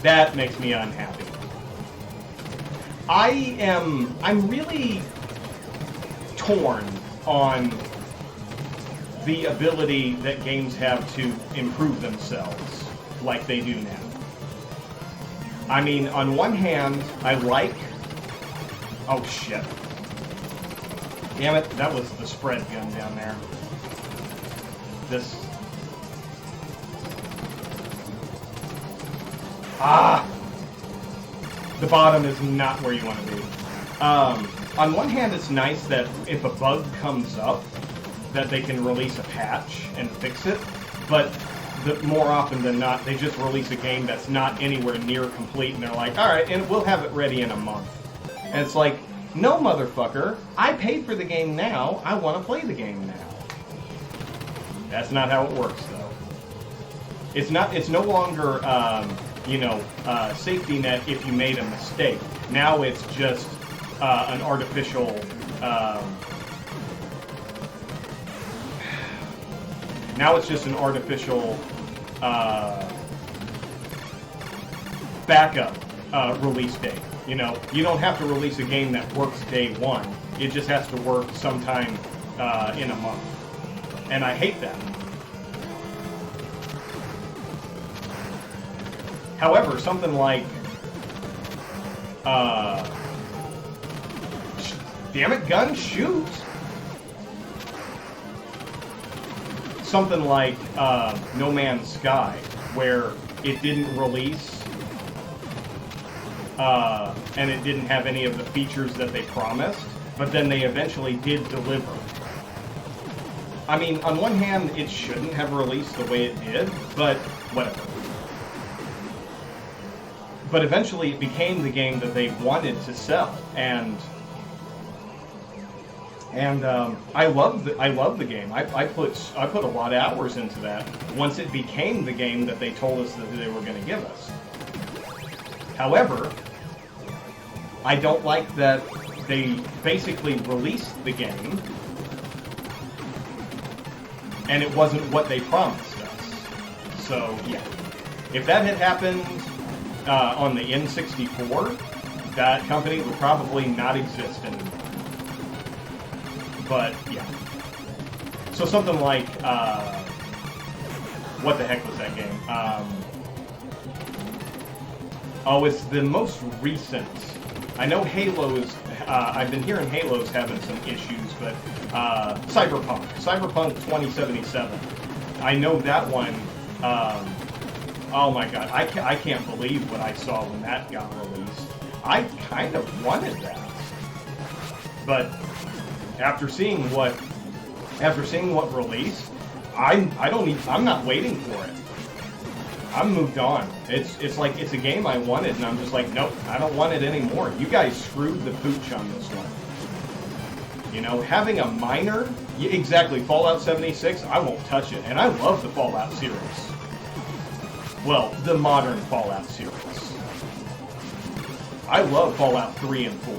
That makes me unhappy. I'm really torn on the ability that games have to improve themselves like they do now. I mean, on one hand, I like... Oh, shit. Damn it, that was the spread gun down there. This... Ah! The bottom is not where you want to be. On one hand, it's nice that if a bug comes up, that they can release a patch and fix it, but more often than not, they just release a game that's not anywhere near complete, and they're like, alright, and we'll have it ready in a month. And it's like, no, motherfucker, I paid for the game now, I want to play the game now. That's not how it works, though. It's no longer... you know, safety net if you made a mistake. Now it's just an artificial... now it's just an artificial backup release date. You know, you don't have to release a game that works day one. It just has to work sometime in a month. And I hate that. However, something like, damn it, gun, shoot! Something like No Man's Sky, where it didn't release, and it didn't have any of the features that they promised, but then they eventually did deliver. I mean, on one hand, it shouldn't have released the way it did, but whatever. But eventually it became the game that they wanted to sell, and I love the game. I put a lot of hours into that once it became the game that they told us that they were going to give us. However, I don't like that they basically released the game and it wasn't what they promised us. So yeah, if that had happened on the N64, that company would probably not exist anymore. But yeah. So something like what the heck was that game? Oh, it's the most recent. I know Halo's. I've been hearing Halo's having some issues, but Cyberpunk 2077. I know that one. Oh my God, I can't believe what I saw when that got released. I kind of wanted that, but after seeing what released, I'm not waiting for it. I'm moved on. It's like it's a game I wanted, and I'm just like, nope, I don't want it anymore. You guys screwed the pooch on this one. You know, having a minor, exactly, Fallout 76, I won't touch it, and I love the Fallout series. Well, the modern Fallout series. I love Fallout 3 and 4.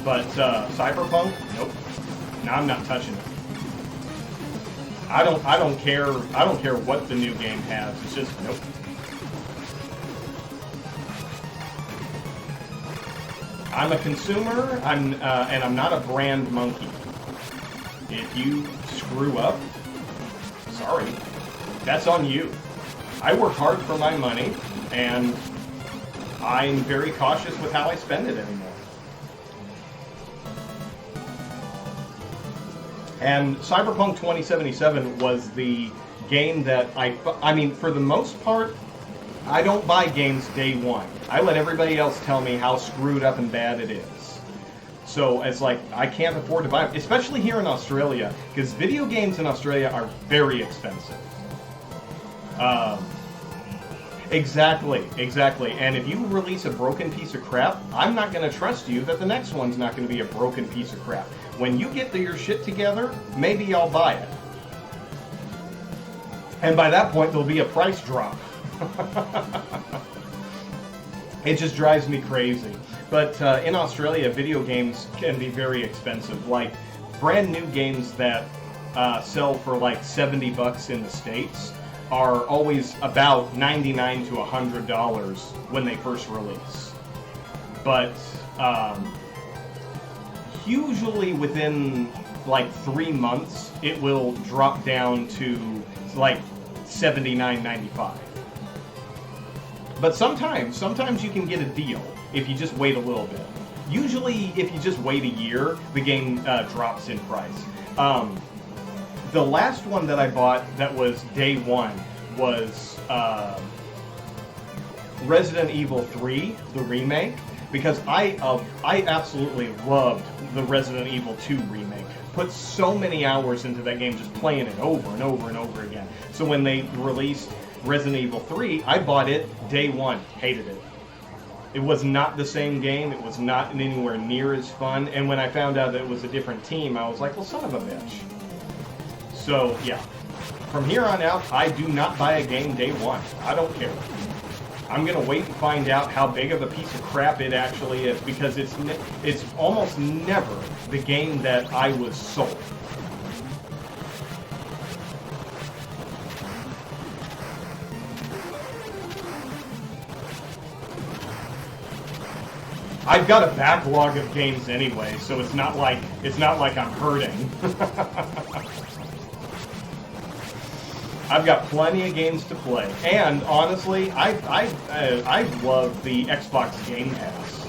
But Cyberpunk, nope. No, I'm not touching it. I don't care what the new game has. It's just nope. I'm a consumer. And I'm not a brand monkey. If you screw up, sorry. that's on you. I work hard for my money, and I'm very cautious with how I spend it anymore. And Cyberpunk 2077 was the game that I mean, for the most part, I don't buy games day one. I let everybody else tell me how screwed up and bad it is. So it's like, I can't afford to buy them, especially here in Australia, because video games in Australia are very expensive. Exactly. And if you release a broken piece of crap, I'm not going to trust you that the next one's not going to be a broken piece of crap. When you get your shit together, maybe I'll buy it. And by that point, there'll be a price drop. It just drives me crazy. But in Australia, video games can be very expensive. Like, brand new games that sell for like $70 in the States are always about $99 to $100 when they first release. But usually within like 3 months, it will drop down to like $79.95. But sometimes you can get a deal if you just wait a little bit. Usually, if you just wait a year, the game drops in price. The last one that I bought that was day one was Resident Evil 3, the remake, because I absolutely loved the Resident Evil 2 remake. Put so many hours into that game just playing it over and over and over again. So when they released Resident Evil 3, I bought it day one, hated it. It was not the same game, it was not anywhere near as fun, and when I found out that it was a different team, I was like, well, son of a bitch. So, yeah. From here on out, I do not buy a game day one. I don't care. I'm going to wait and find out how big of a piece of crap it actually is, because it's almost never the game that I was sold. I've got a backlog of games anyway, so it's not like I'm hurting. I've got plenty of games to play, and honestly, I love the Xbox Game Pass.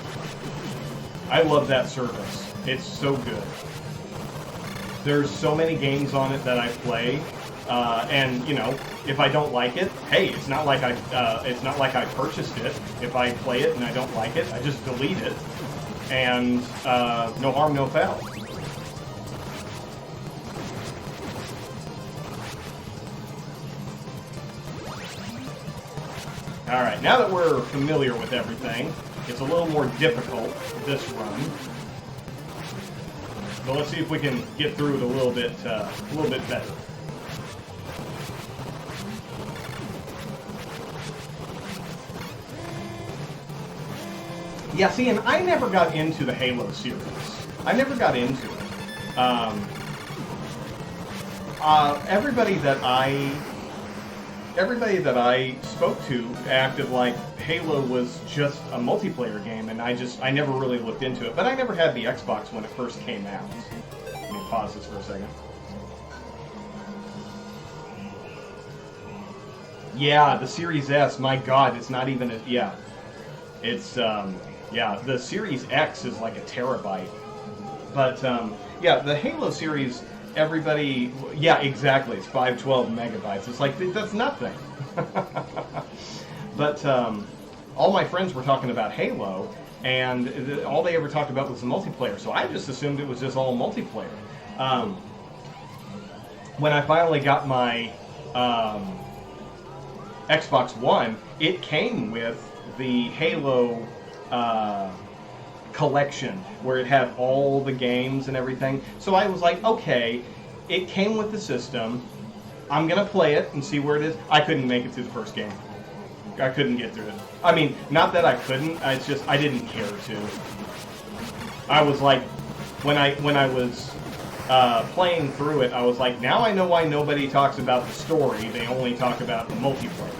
I love that service. It's so good. There's so many games on it that I play, and you know, if I don't like it, hey, it's not like I purchased it. If I play it and I don't like it, I just delete it, and no harm, no foul. Alright, now that we're familiar with everything, it's a little more difficult this run. But let's see if we can get through it a little bit better. Yeah, see, and I never got into the Halo series. I never got into it. Everybody that I spoke to acted like Halo was just a multiplayer game, and I never really looked into it. But I never had the Xbox when it first came out. Let me pause this for a second. Yeah, the Series S, my God, it's not even a, yeah. It's, yeah, the Series X is like a terabyte. But, yeah, the Halo series, everybody, yeah, exactly, it's 512 megabytes. It's like, that's nothing. But all my friends were talking about Halo, and all they ever talked about was the multiplayer, so I just assumed it was just all multiplayer. When I finally got my Xbox One, it came with the Halo collection, where it had all the games and everything. So I was like, okay, it came with the system. I'm gonna play it and see where it is. I couldn't make it through the first game. I couldn't get through it. I mean, not that I couldn't. It's just I didn't care to. I was like, when I was playing through it, I was like, now I know why nobody talks about the story. They only talk about the multiplayer.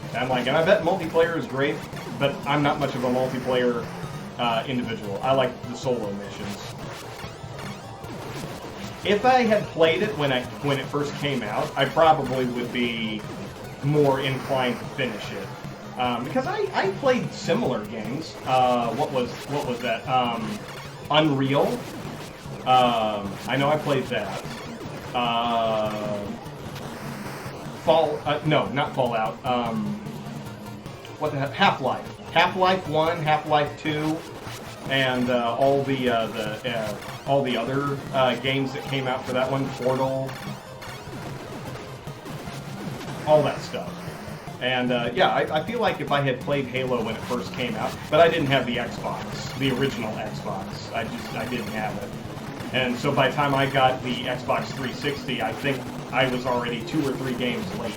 And I'm like, and I bet multiplayer is great, but I'm not much of a multiplayer individual. I like the solo missions. If I had played it when it first came out, I probably would be more inclined to finish it. Because I played similar games. What was that? Unreal. I know I played that. No, not Fallout. What the heck? Half-Life. Half-Life 1, Half-Life 2, and all the other games that came out for that one. Portal. All that stuff. And yeah, I feel like if I had played Halo when it first came out, but I didn't have the Xbox, the original Xbox. I didn't have it. And so by the time I got the Xbox 360, I think I was already 2 or 3 games late.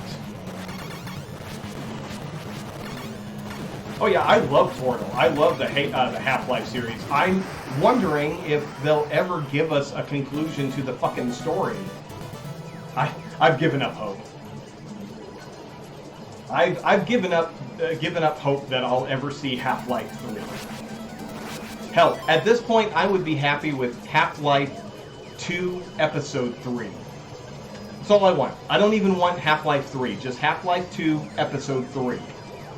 Oh yeah, I love Portal. I love the Half-Life series. I'm wondering if they'll ever give us a conclusion to the fucking story. I've given up hope. I've given up hope that I'll ever see Half-Life 3. Hell, at this point, I would be happy with Half-Life 2 Episode 3. That's all I want. I don't even want Half-Life 3, just Half-Life 2 Episode 3.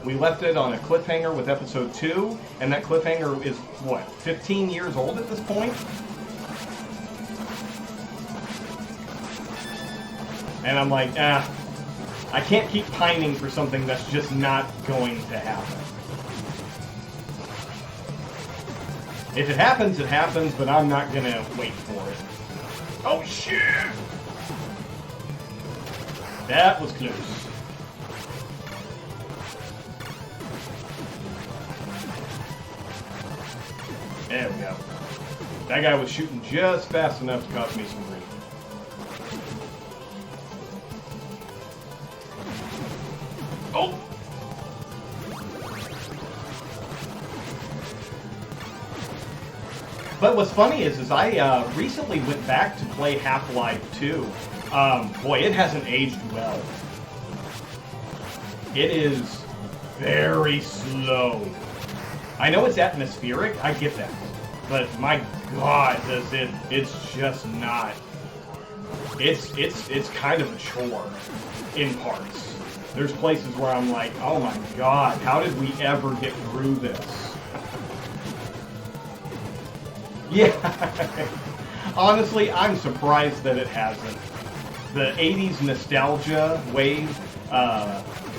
We left it on a cliffhanger with Episode 2, and that cliffhanger is, what, 15 years old at this point? And I'm like, I can't keep pining for something that's just not going to happen. If it happens, but I'm not gonna wait for it. Oh shit! That was close. There we go. That guy was shooting just fast enough to cause me some grief. Oh! But what's funny is I recently went back to play Half-Life 2. Boy, it hasn't aged well. It is very slow. I know it's atmospheric, I get that. But my god, it's just not. It's kind of a chore in parts. There's places where I'm like, oh my god, how did we ever get through this? Yeah, honestly, I'm surprised that it hasn't. The 80s nostalgia wave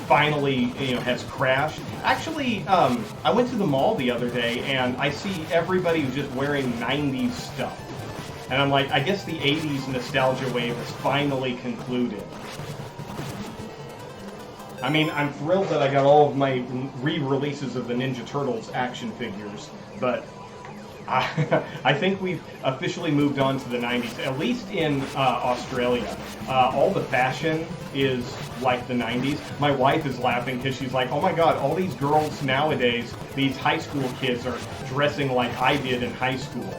finally, has crashed. Actually, I went to the mall the other day, and I see everybody who's just wearing 90s stuff. And I'm like, I guess the 80s nostalgia wave has finally concluded. I mean, I'm thrilled that I got all of my re-releases of the Ninja Turtles action figures, but I think we've officially moved on to the 90s, at least in Australia. All the fashion is like the 90s. My wife is laughing because she's like, oh my god, all these girls nowadays, these high school kids are dressing like I did in high school.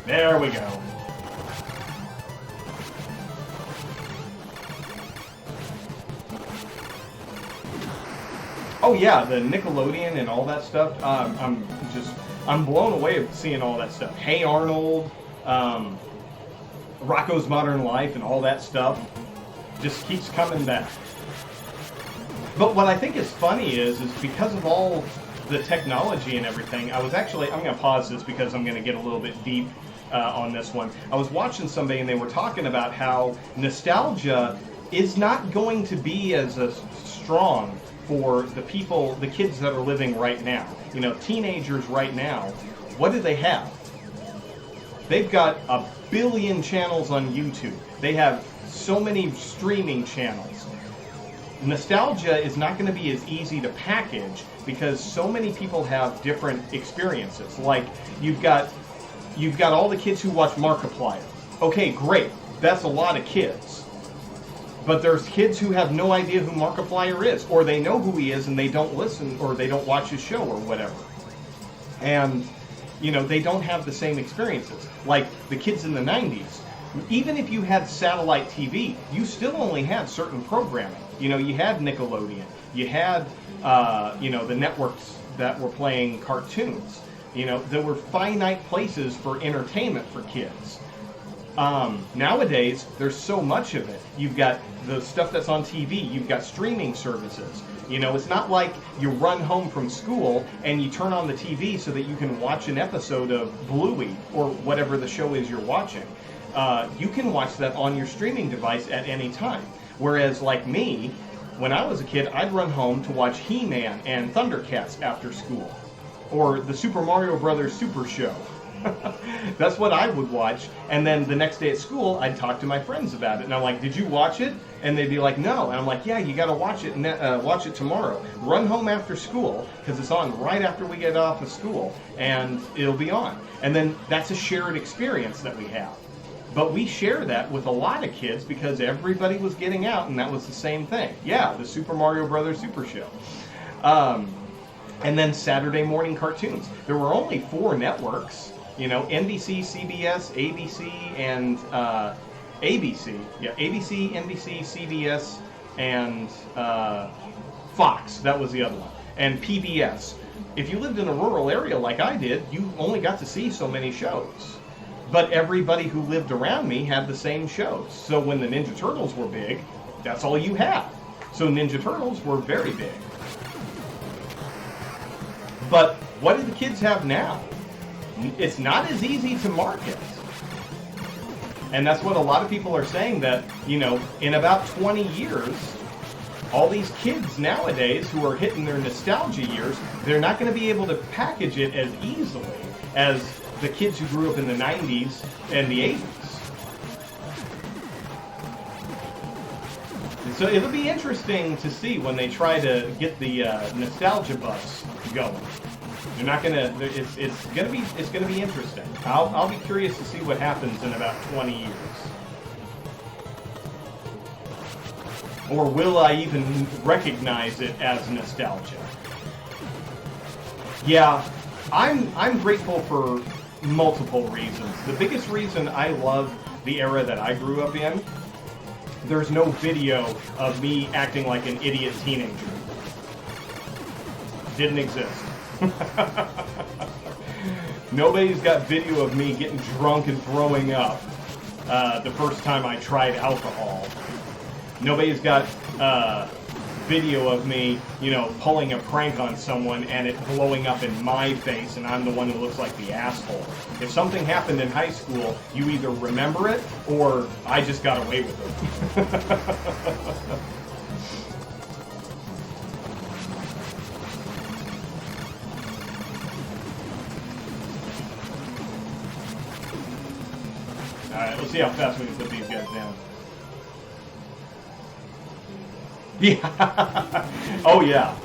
There we go. Oh yeah, the Nickelodeon and all that stuff. I'm blown away of seeing all that stuff. Hey Arnold, Rocko's Modern Life, and all that stuff just keeps coming back. But what I think is funny is because of all the technology and everything. I'm going to pause this because I'm going to get a little bit deep on this one. I was watching somebody and they were talking about how nostalgia is not going to be as strong for the kids that are living right now. Teenagers right now, what do they have? They've got 1 billion channels on YouTube. They have so many streaming channels. Nostalgia is not going to be as easy to package because so many people have different experiences. Like, you've got all the kids who watch Markiplier. Okay, great. That's a lot of kids. But there's kids who have no idea who Markiplier is, or they know who he is and they don't listen or they don't watch his show or whatever. And, they don't have the same experiences. Like the kids in the 90s. Even if you had satellite TV, you still only had certain programming. You know, you had Nickelodeon. You had, you know, the networks that were playing cartoons. You know, there were finite places for entertainment for kids. Nowadays, there's so much of it. You've got the stuff that's on TV. You've got streaming services. You know, it's not like you run home from school and you turn on the TV so that you can watch an episode of Bluey or whatever the show is you're watching. You can watch that on your streaming device at any time. Whereas, like me, when I was a kid, I'd run home to watch He-Man and Thundercats after school. Or the Super Mario Brothers Super Show. That's what I would watch, and then the next day at school, I'd talk to my friends about it, and I'm like, "Did you watch it?" And they'd be like, "No," and I'm like, "Yeah, you got to watch it. Watch it tomorrow. Run home after school because it's on right after we get off of school, and it'll be on." And then that's a shared experience that we have. But we share that with a lot of kids because everybody was getting out, and that was the same thing. Yeah, the Super Mario Brothers Super Show. And then Saturday morning cartoons. There were only 4 networks. You know, NBC, CBS, ABC, and ABC. Yeah, ABC, NBC, CBS, and Fox. That was the other one. And PBS. If you lived in a rural area like I did, you only got to see so many shows. But everybody who lived around me had the same shows. So when the Ninja Turtles were big, that's all you had. So Ninja Turtles were very big. But what do the kids have now? It's not as easy to market. And that's what a lot of people are saying, that, you know, in about 20 years, all these kids nowadays who are hitting their nostalgia years, they're not going to be able to package it as easily as the kids who grew up in the 90s and the 80s. So it'll be interesting to see when they try to get the nostalgia bus going. They're not gonna. It's gonna be interesting. I'll be curious to see what happens in about 20 years. Or will I even recognize it as nostalgia? Yeah, I'm grateful for multiple reasons. The biggest reason I love the era that I grew up in, there's no video of me acting like an idiot teenager. Didn't exist. Nobody's got video of me getting drunk and throwing up the first time I tried alcohol. Nobody's got video of me, you know, pulling a prank on someone and it blowing up in my face and I'm the one who looks like the asshole. If something happened in high school, you either remember it or I just got away with it. Alright, let's see how fast we can put these guys down. Yeah. Oh yeah.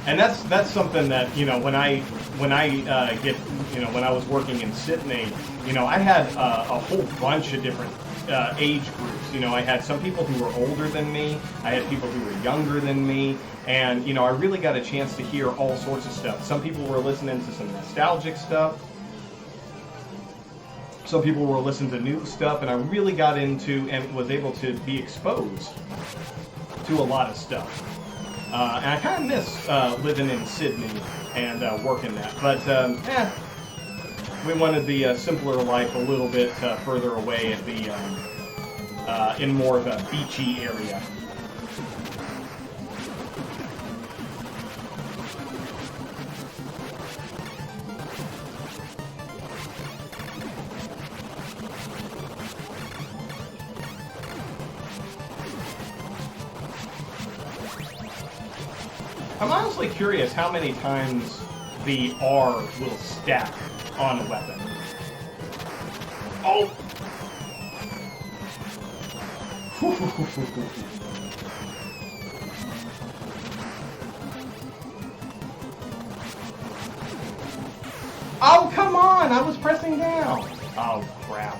And that's something that, you know, when I get, you know, when I was working in Sydney, you know, I had a whole bunch of different age groups. You know, I had some people who were older than me. I had people who were younger than me. And, you know, I really got a chance to hear all sorts of stuff. Some people were listening to some nostalgic stuff. Some people were listening to new stuff, and I really got into and was able to be exposed to a lot of stuff. And I kind of miss living in Sydney and working that. But, we wanted the simpler life a little bit further away at the in more of a beachy area. I'm honestly curious how many times the R will stack on a weapon. Oh! Oh, come on! I was pressing down! Oh, crap.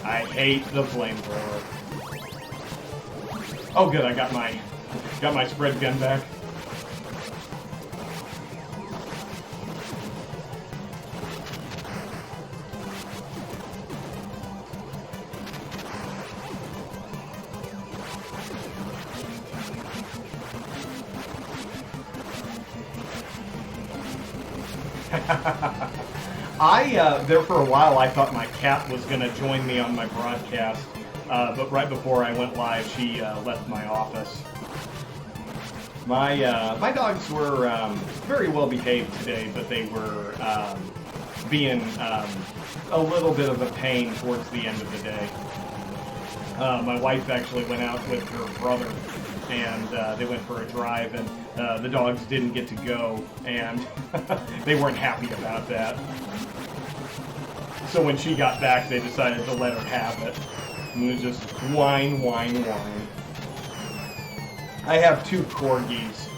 I hate the flamethrower. Oh, good! I got my spread gun back. There for a while, I thought my cat was going to join me on my broadcast, but right before I went live, she left my office. My dogs were very well behaved today, but they were being a little bit of a pain towards the end of the day. My wife actually went out with her brother, and they went for a drive, and the dogs didn't get to go, and they weren't happy about that. So when she got back, they decided to let her have it. And it was just whine, whine, whine. I have 2 corgis,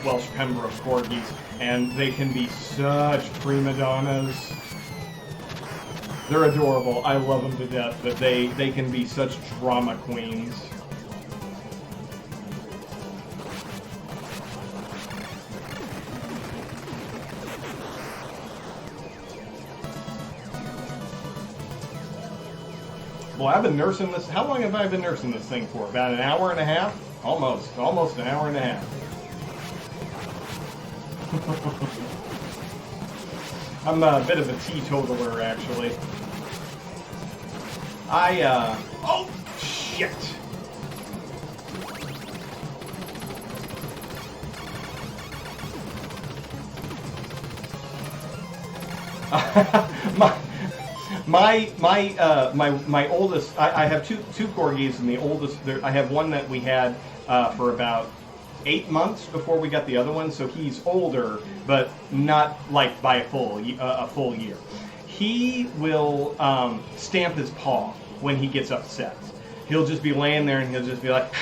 Welsh Pembroke corgis, and they can be such prima donnas. They're adorable. I love them to death, but they can be such drama queens. Well, I've been nursing this. How long have I been nursing this thing for? About an hour and a half? Almost an hour and a half. I'm a bit of a teetotaler, actually. Oh, shit! My oldest, I have two corgis, and the oldest, I have one that we had for about 8 months before we got the other one, so he's older, but not like by a full year. He will stamp his paw when he gets upset. He'll just be laying there and he'll just be like,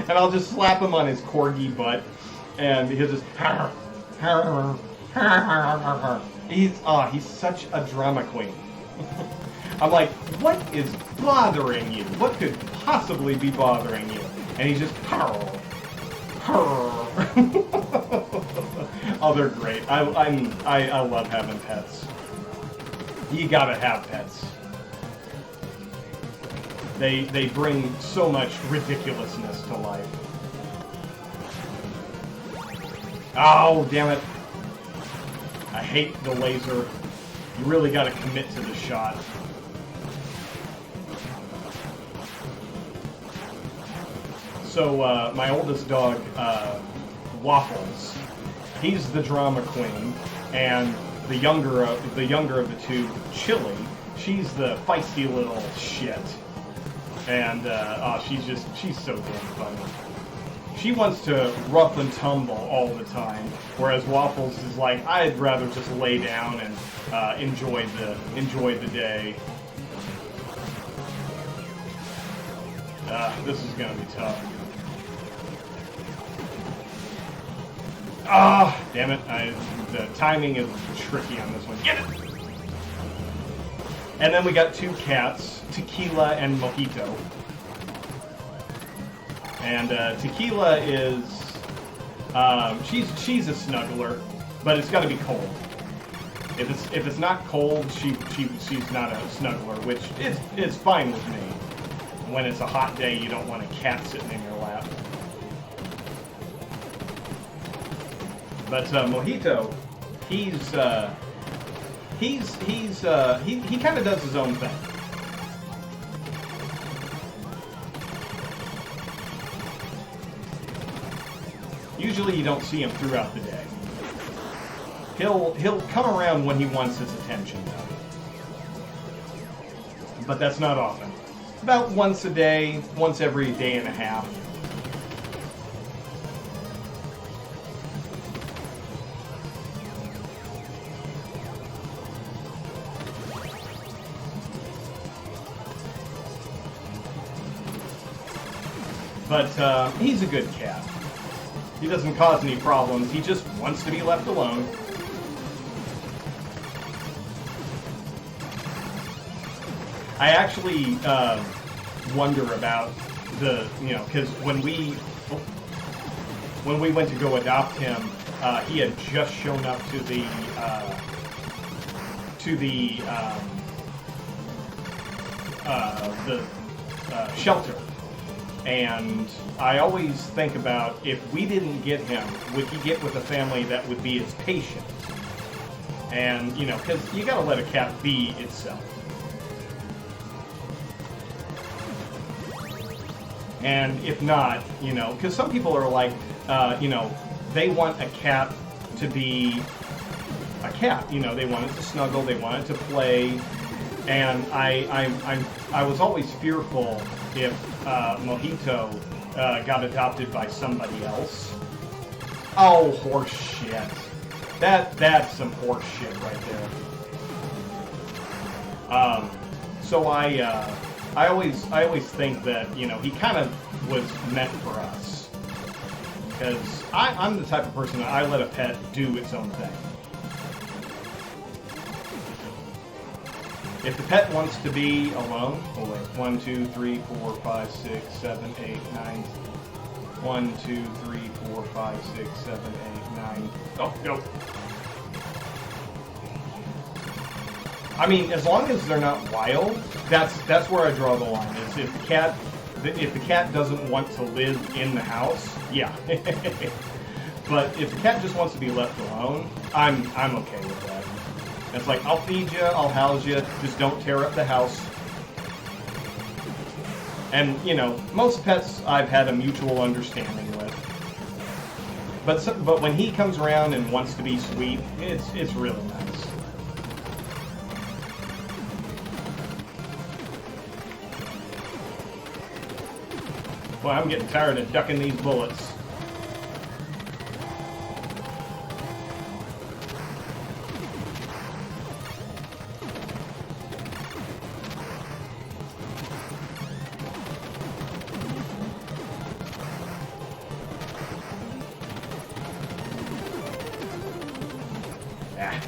and I'll just slap him on his corgi butt, and he'll just he's such a drama queen. I'm like, what is bothering you? What could possibly be bothering you? And he's just oh, they're great. I love having pets. You gotta have pets. They bring so much ridiculousness to life. Oh, damn it. I hate the laser. You really gotta commit to the shot. So, my oldest dog, Waffles, he's the drama queen, and the younger of the two, Chili, she's the feisty little shit. And, she's so damn funny. She wants to rough and tumble all the time, whereas Waffles is like, I'd rather just lay down and enjoy the day. This is gonna be tough. Ah, damn it! The timing is tricky on this one. Get it! And then we got 2 cats, Tequila and Mojito. And Tequila is she's a snuggler, but it's got to be cold. If it's not cold, she's not a snuggler, which is fine with me. When it's a hot day, you don't want a cat sitting in your lap. But Mojito, he kind of does his own thing. Usually you don't see him throughout the day. He'll come around when he wants his attention, though. But that's not often. About once a day, once every day and a half. But he's a good cat. He doesn't cause any problems. He just wants to be left alone. I actually wonder about because when we went to go adopt him, he had just shown up to the shelter. And I always think about, if we didn't get him, would he get with a family that would be as patient? And, you know, because you got to let a cat be itself. And if not, you know, because some people are like, you know, they want a cat to be a cat. You know, they want it to snuggle, they want it to play. And I was always fearful if Mojito got adopted by somebody else. Oh, horse shit. That's some horse shit right there. So I always think that, you know, he kind of was meant for us, because I'm the type of person that I let a pet do its own thing. If the pet wants to be alone, oh wait, 1, 2, 3, 4, 5, 6, 7, 8, 9. 1, 2, 3, 4, 5, 6, 7, 8, 9. Oh, no. I mean, as long as they're not wild, that's where I draw the line. Is if the cat doesn't want to live in the house, yeah. But if the cat just wants to be left alone, I'm okay with that. It's like, I'll feed you, I'll house you, just don't tear up the house. And, you know, most pets I've had a mutual understanding with. But when he comes around and wants to be sweet, it's really nice. Boy, I'm getting tired of ducking these bullets.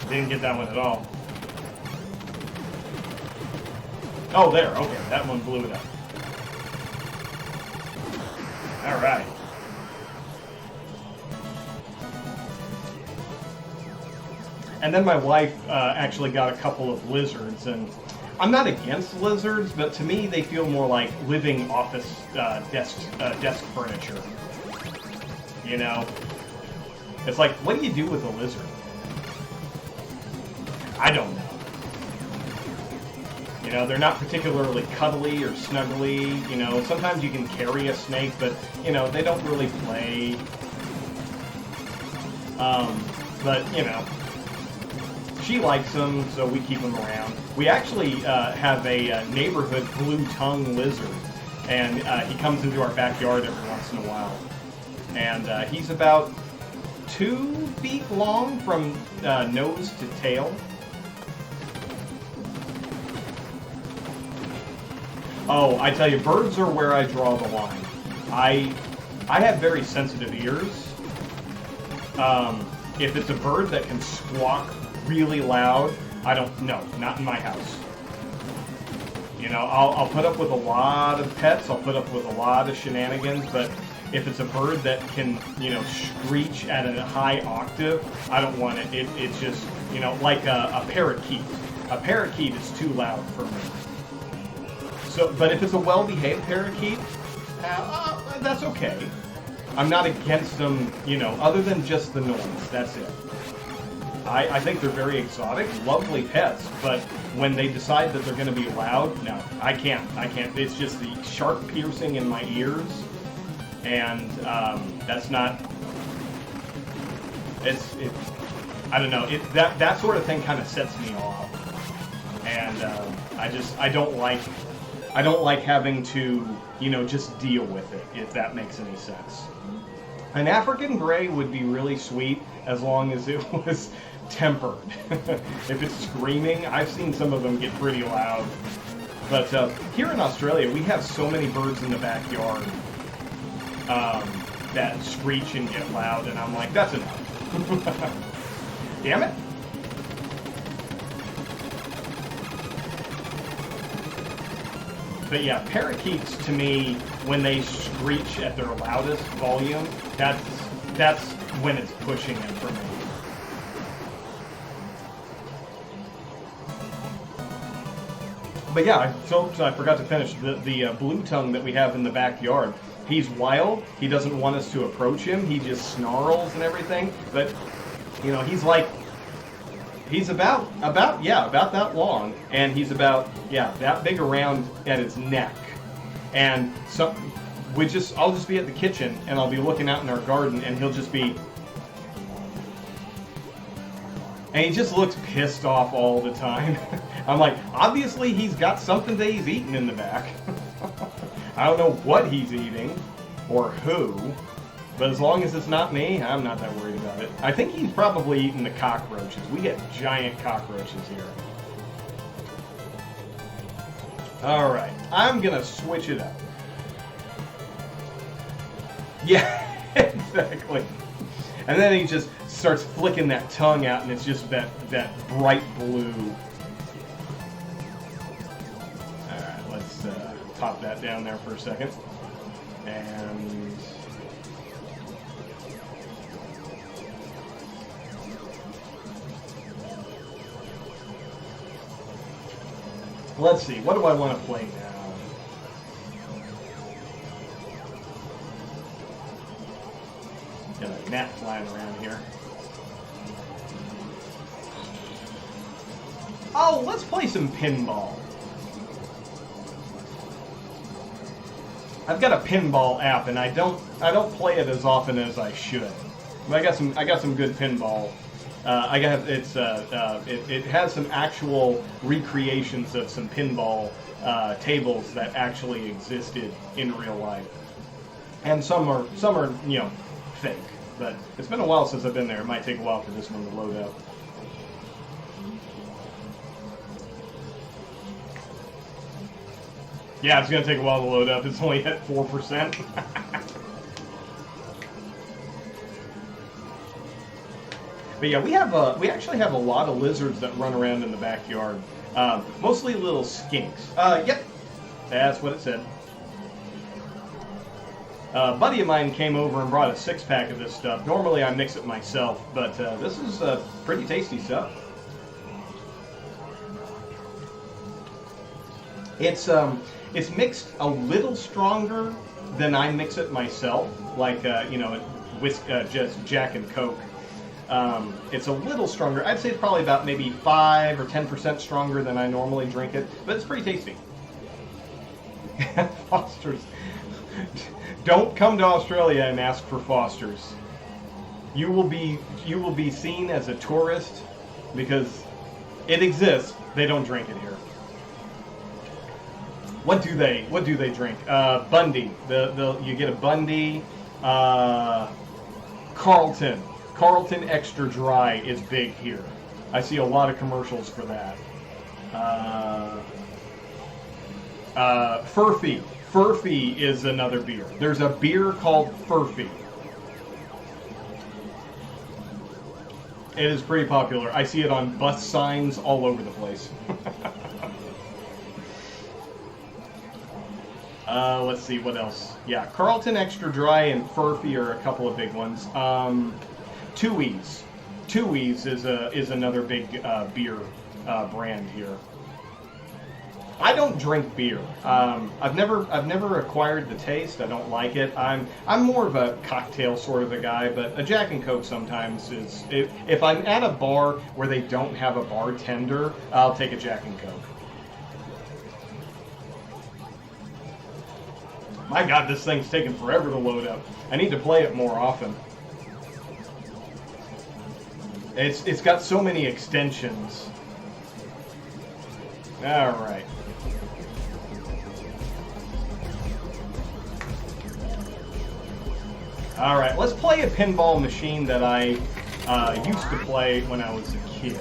Didn't get that one at all. Oh, there. Okay, that one blew it up. All right. And then my wife actually got a couple of lizards, and I'm not against lizards, but to me they feel more like living office desk furniture. You know, it's like, what do you do with a lizard? I don't know. You know, they're not particularly cuddly or snuggly. You know, sometimes you can carry a snake, but, you know, they don't really play. But, you know, she likes them, so we keep them around. We actually have a neighborhood blue tongue lizard, and he comes into our backyard every once in a while. And he's about 2 feet long from nose to tail. Oh, I tell you, birds are where I draw the line. I have very sensitive ears. If it's a bird that can squawk really loud, I don't, no, not in my house. You know, I'll put up with a lot of pets, I'll put up with a lot of shenanigans, but if it's a bird that can, you know, screech at a high octave, I don't want it. It's just, you know, like a parakeet. A parakeet is too loud for me. So, but if it's a well-behaved parakeet, that's okay. I'm not against them, you know, other than just the noise. That's it. I think they're very exotic, lovely pets, but when they decide that they're going to be loud, no, I can't. It's just the sharp piercing in my ears, and that's not. I don't know. That sort of thing kind of sets me off, and I don't like having to, you know, just deal with it, if that makes any sense. An African Grey would be really sweet as long as it was tempered. If it's screaming, I've seen some of them get pretty loud. But here in Australia, we have so many birds in the backyard that screech and get loud, and I'm like, that's enough. Damn it. But yeah, parakeets to me, when they screech at their loudest volume, that's when it's pushing it for me. But yeah, I forgot to finish the blue tongue that we have in the backyard. He's wild. He doesn't want us to approach him. He just snarls and everything. But, you know, he's like, he's about that long, and he's about, that big around at his neck. And so I'll just be at the kitchen, and I'll be looking out in our garden, and he'll just be, and he just looks pissed off all the time. I'm like, obviously he's got something that he's eating in the back. I don't know what he's eating, or who, but as long as it's not me, I'm not that worried about it. I think he's probably eating the cockroaches. We get giant cockroaches here. Alright, I'm gonna switch it up. Yeah, exactly. And then he just starts flicking that tongue out, and it's just that bright blue. Alright, let's pop that down there for a second. And let's see, what do I want to play now? Got a gnat flying around here. Oh, let's play some pinball. I've got a pinball app, and I don't play it as often as I should. But I got some good pinball. It has some actual recreations of some pinball tables that actually existed in real life, and some are fake. But it's been a while since I've been there. It might take a while for this one to load up. Yeah, it's going to take a while to load up. It's only at 4%. But yeah, we actually have a lot of lizards that run around in the backyard. Mostly little skinks. Yep, that's what it said. A buddy of mine came over and brought a 6-pack of this stuff. Normally I mix it myself, but this is pretty tasty stuff. It's mixed a little stronger than I mix it myself, like just Jack and Coke. It's a little stronger. I'd say it's probably about maybe 5 or 10% stronger than I normally drink it, but it's pretty tasty. Foster's. Don't come to Australia and ask for Foster's. You will be seen as a tourist because it exists. They don't drink it here. What do they drink? Bundy. You get a Bundy. Carlton. Carlton Extra Dry is big here. I see a lot of commercials for that. Furphy. Furphy is another beer. There's a beer called Furphy. It is pretty popular. I see it on bus signs all over the place. Let's see, what else? Yeah, Carlton Extra Dry and Furphy are a couple of big ones. Twoies. Twoies is another big beer brand here. I don't drink beer. I've never acquired the taste. I don't like it. I'm more of a cocktail sort of a guy, but a Jack and Coke sometimes is. If I'm at a bar where they don't have a bartender, I'll take a Jack and Coke. My God, this thing's taking forever to load up. I need to play it more often. It's got so many extensions. All right. All right, let's play a pinball machine that I used to play when I was a kid.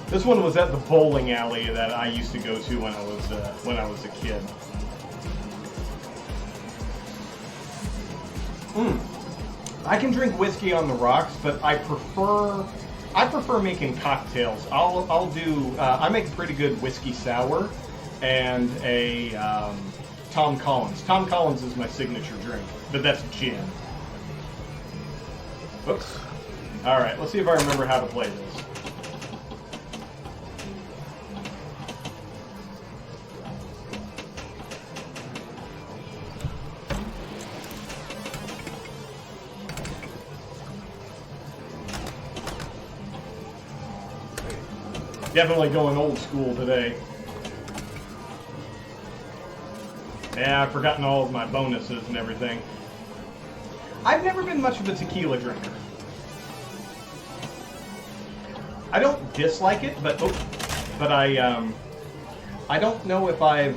This one was at the bowling alley that I used to go to when I was a kid. I can drink whiskey on the rocks, but I prefer making cocktails. I make a pretty good whiskey sour and a Tom Collins. Tom Collins is my signature drink, but that's gin. Oops. All right, let's see if I remember how to play this. Definitely going old school today. Yeah, I've forgotten all of my bonuses and everything. I've never been much of a tequila drinker. I don't dislike it, but I don't know if I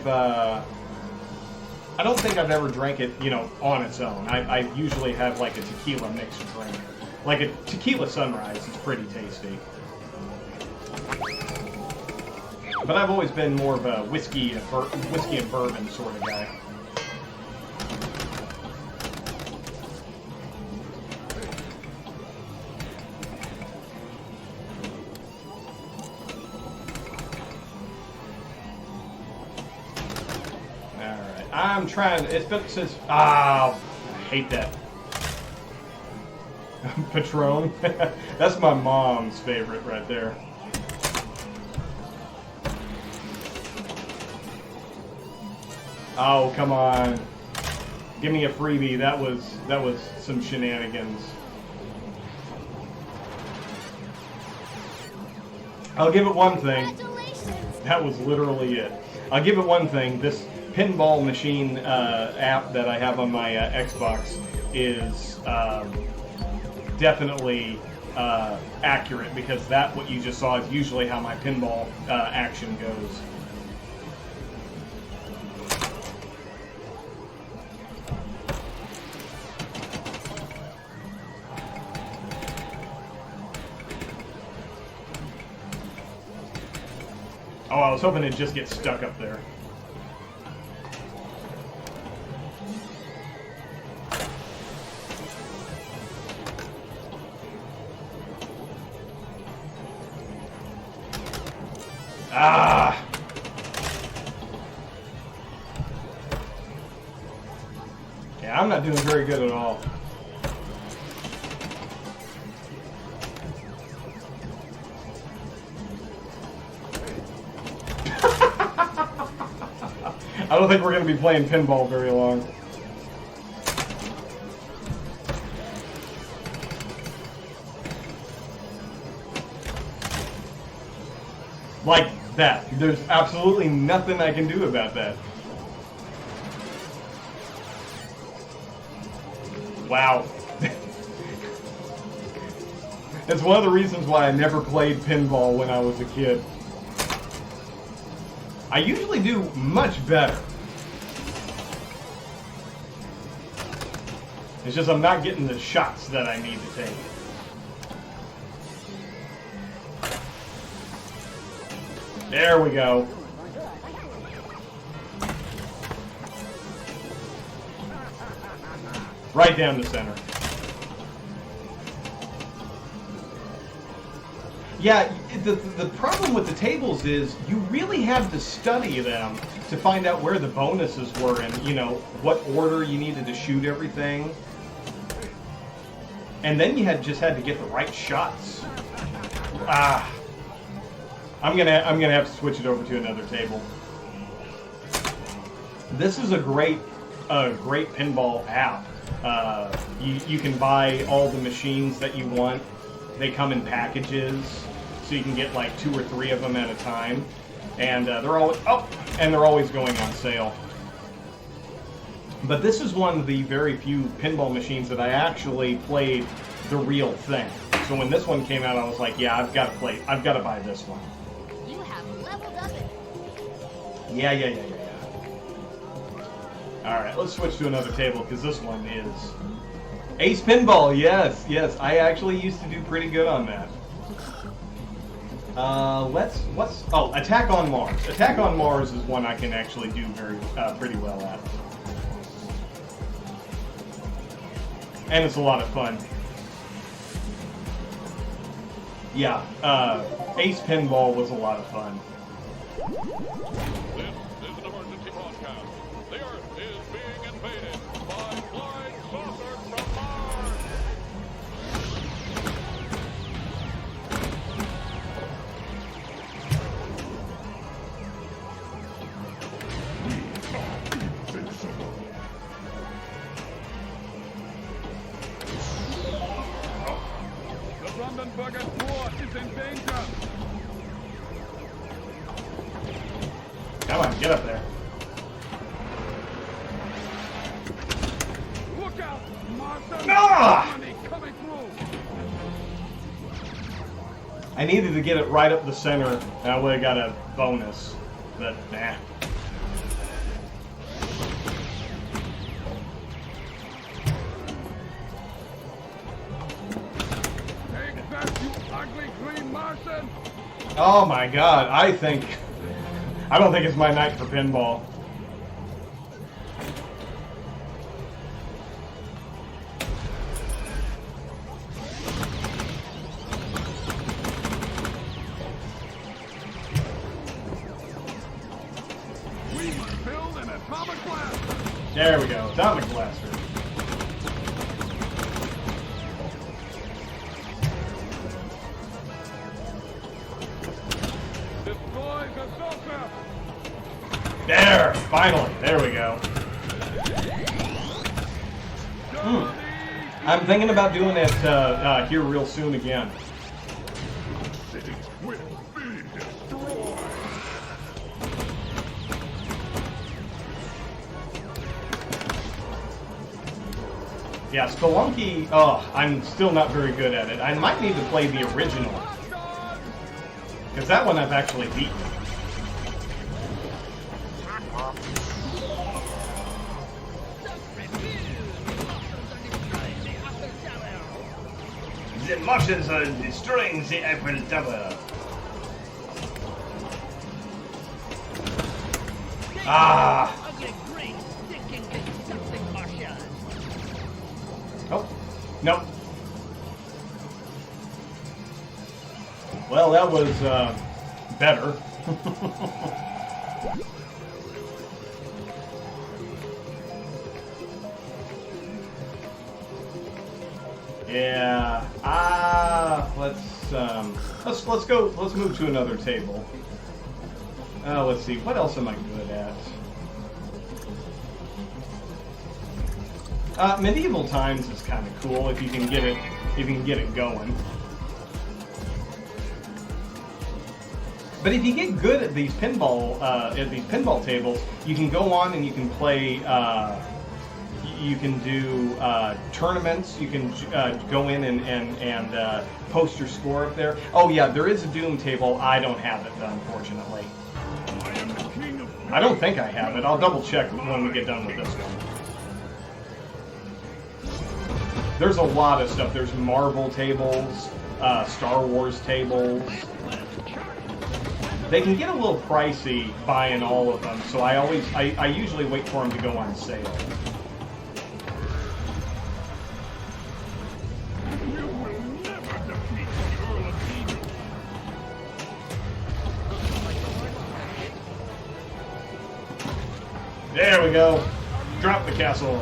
don't think I've ever drank it, you know, on its own. I usually have like a tequila mixed drink. Like a tequila sunrise is pretty tasty. But I've always been more of a whiskey and bourbon sort of guy. Alright, I'm trying, it's been since, I hate that. Patron? That's my mom's favorite right there. Oh, come on. Give me a freebie. That was some shenanigans. I'll give it one thing. That was literally it. I'll give it one thing. This pinball machine app that I have on my Xbox is definitely accurate, because what you just saw is usually how my pinball action goes. Oh, I was hoping it'd just get stuck up there. Ah! Yeah, I'm not doing very good at all. I don't think we're going to be playing pinball very long. Like that. There's absolutely nothing I can do about that. Wow. It's one of the reasons why I never played pinball when I was a kid. I usually do much better. It's just I'm not getting the shots that I need to take. There we go. Right down the center. Yeah, the problem with the tables is you really have to study them to find out where the bonuses were and, you know, what order you needed to shoot everything. And then you just had to get the right shots. I'm gonna have to switch it over to another table. This is a great pinball app. You can buy all the machines that you want. They come in packages, so you can get like 2 or 3 of them at a time, and they're always going on sale. But this is one of the very few pinball machines that I actually played the real thing. So when this one came out, I was like, yeah, I've got to buy this one. You have leveled up it. Yeah. All right, let's switch to another table because this one is Ace Pinball. Yes, I actually used to do pretty good on that. Attack on Mars. Attack on Mars is one I can actually do pretty well at. And it's a lot of fun. Yeah, Ace Pinball was a lot of fun. This is an emergency broadcast. The Earth is being invaded by flying saucers from Mars. The Brandenburger Tor is in danger. on, get up there. Look out! Monster! Ah! Money coming through! I needed to get it right up the center. That would have got a bonus, but nah. Take that, you ugly green Martian! Oh my god, I don't think it's my night for pinball. We must build an atomic blaster! There we go, atomic blaster. Destroy the saucer! There, finally, there we go. I'm thinking about doing it here real soon again. City will be destroyed! Yeah, Spelunky, oh, I'm still not very good at it. I might need to play the original. Because that one I've actually beaten. The Martians are destroying the Eiffel Tower. Ah! Oh, nope. Well, that was better. Yeah. Let's move to another table. Let's see. What else am I good at? Medieval Times is kind of cool if you can get it going. But if you get good at these pinball tables, you can go on and you can play. You can do tournaments. You can go in and post your score up there. Oh yeah, there is a Doom table. I don't have it, unfortunately. I don't think I have it. I'll double check when we get done with this one. There's a lot of stuff. There's Marvel tables, Star Wars tables. They can get a little pricey buying all of them, so I usually wait for them to go on sale. There we go. Drop the castle.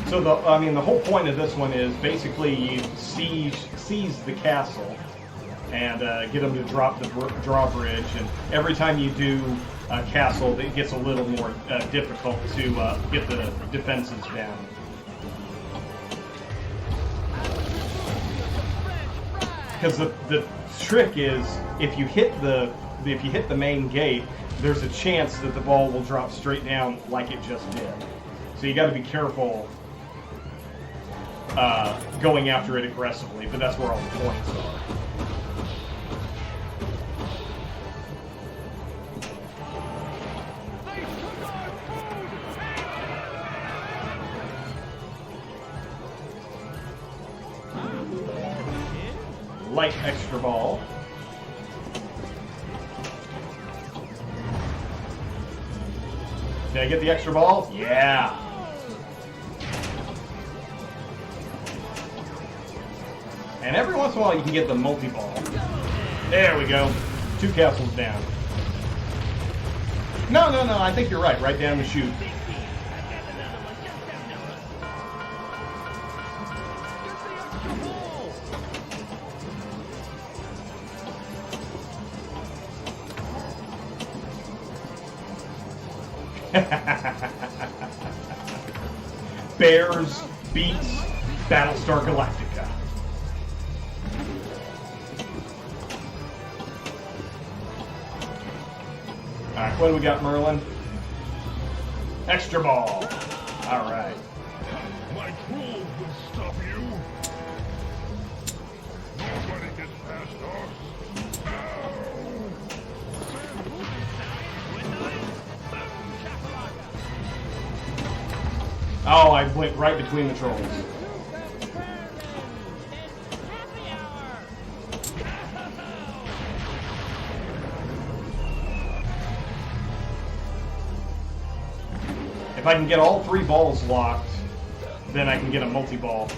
So the whole point of this one is basically you seize the castle and get them to drop the drawbridge, and every time you do a castle, it gets a little more difficult to get the defenses down. Because the trick is if you hit the main gate, there's a chance that the ball will drop straight down like it just did. So you got to be careful going after it aggressively, but that's where all the points are. Light extra ball. Did I get the extra ball? Yeah. And every once in a while you can get the multi-ball. There we go. 2 castles down. No, I think you're right. Right down the chute. Bears beats Battlestar Galactica. Alright, what do we got, Merlin? Extra ball. Alright. My tools will stop you. Nobody gets past us. Oh, I blinked right between the trolls. If I can get all 3 balls locked, then I can get a multi-ball.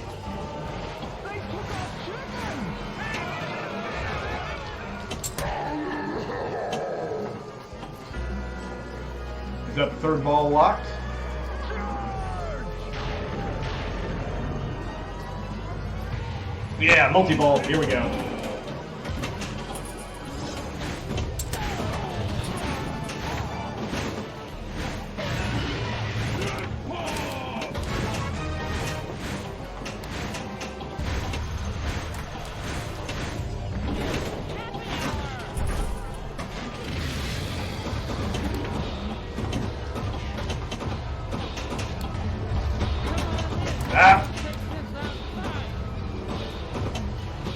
Is that the 3rd ball locked? Yeah, multi-ball. Here we go. Ah!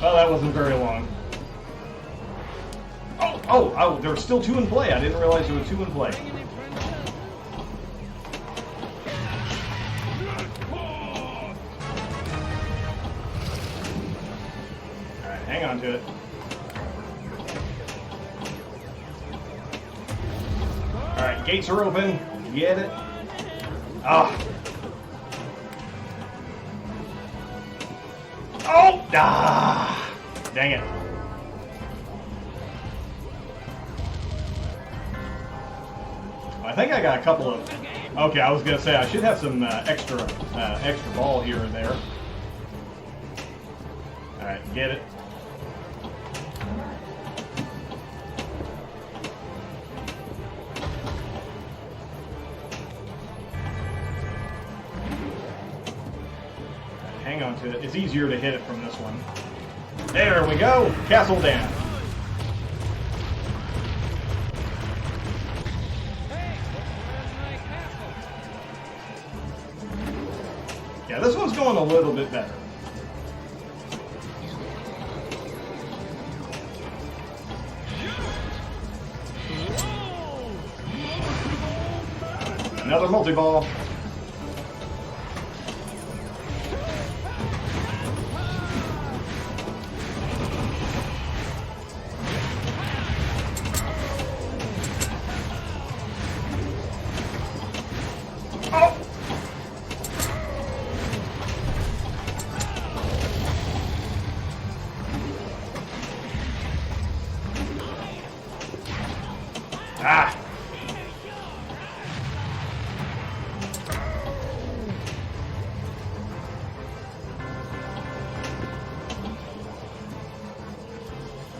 Well, that wasn't very long. Oh, there were still 2 in play. I didn't realize there were 2 in play. Alright, hang on to it. Alright, gates are open. Get it. Ah. Oh! Ah! Dang it. I think I got a couple of... Okay, I was going to say, I should have some extra ball here and there. Alright, get it. Hang on to it. It's easier to hit it from this one. There we go. Castle down. Yeah, this one's going a little bit better. Another multi-ball. Ah!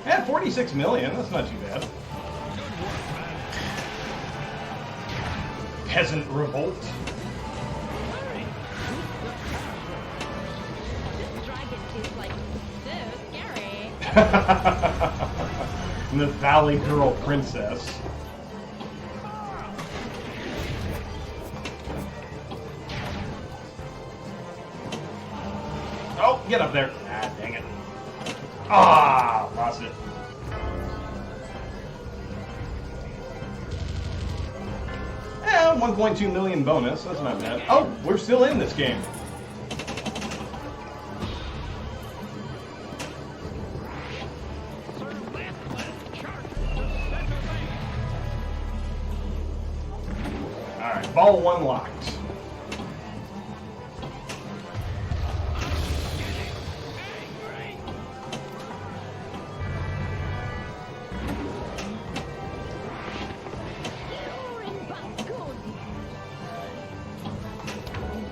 Yeah, 46 million. That's not too bad. Peasant revolt. This dragon is like so scary. And the Valley Girl Princess. Oh, get up there. Ah, dang it. Ah, lost it. Eh, 1.2 million bonus. That's not bad. Oh, we're still in this game. Alright, ball 1 locked.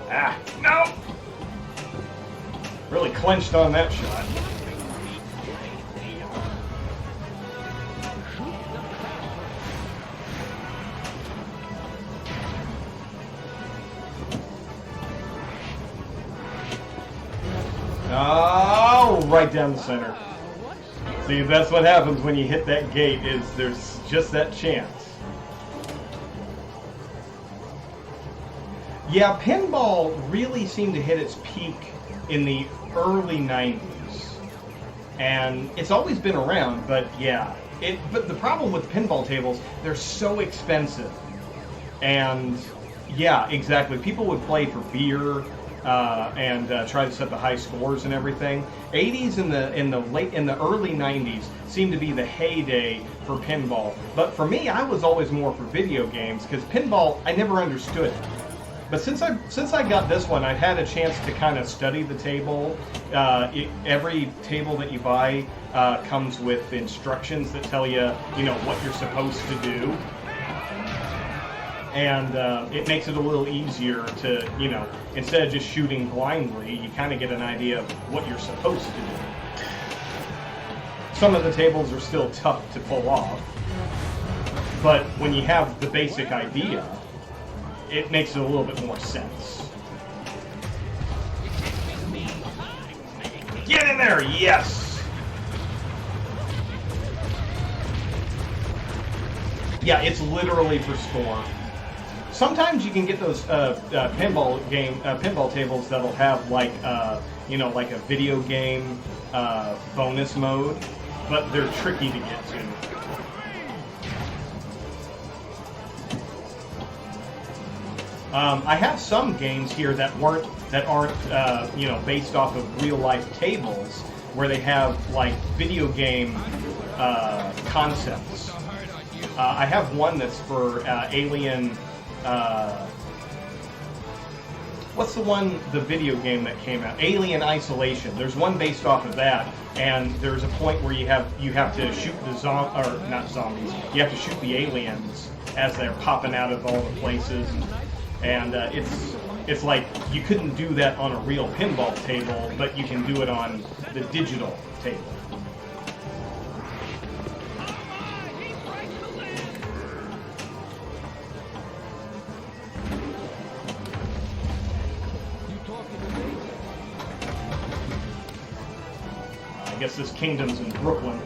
Ah, no! Really clenched on that shot. Oh, right down the center. See, that's what happens when you hit that gate, is there's just that chance. Yeah, pinball really seemed to hit its peak in the early 90s. And it's always been around, but yeah. But the problem with pinball tables, they're so expensive. And yeah, exactly. People would play for beer and try to set the high scores and everything. 80s and in the early 90s seemed to be the heyday for pinball. But for me, I was always more for video games, because pinball, I never understood it. But since I got this one, I've had a chance to kind of study the table. Every table that you buy comes with instructions that tell you, what you're supposed to do. And it makes it a little easier to, instead of just shooting blindly, you kind of get an idea of what you're supposed to do. Some of the tables are still tough to pull off, but when you have the basic idea, it makes it a little bit more sense. Get in there, yes! Yeah, it's literally for score. Sometimes you can get those pinball tables that'll have like like a video game bonus mode, but they're tricky to get to. I have some games here that aren't based off of real life tables, where they have like video game concepts. I have one that's for Alien. What's the video game that came out? Alien Isolation. There's one based off of that, and there's a point where you have to shoot the not zombies. You have to shoot the aliens as they're popping out of all the places. And it's like you couldn't do that on a real pinball table, but you can do it on the digital table. I guess this kingdom's in Brooklyn.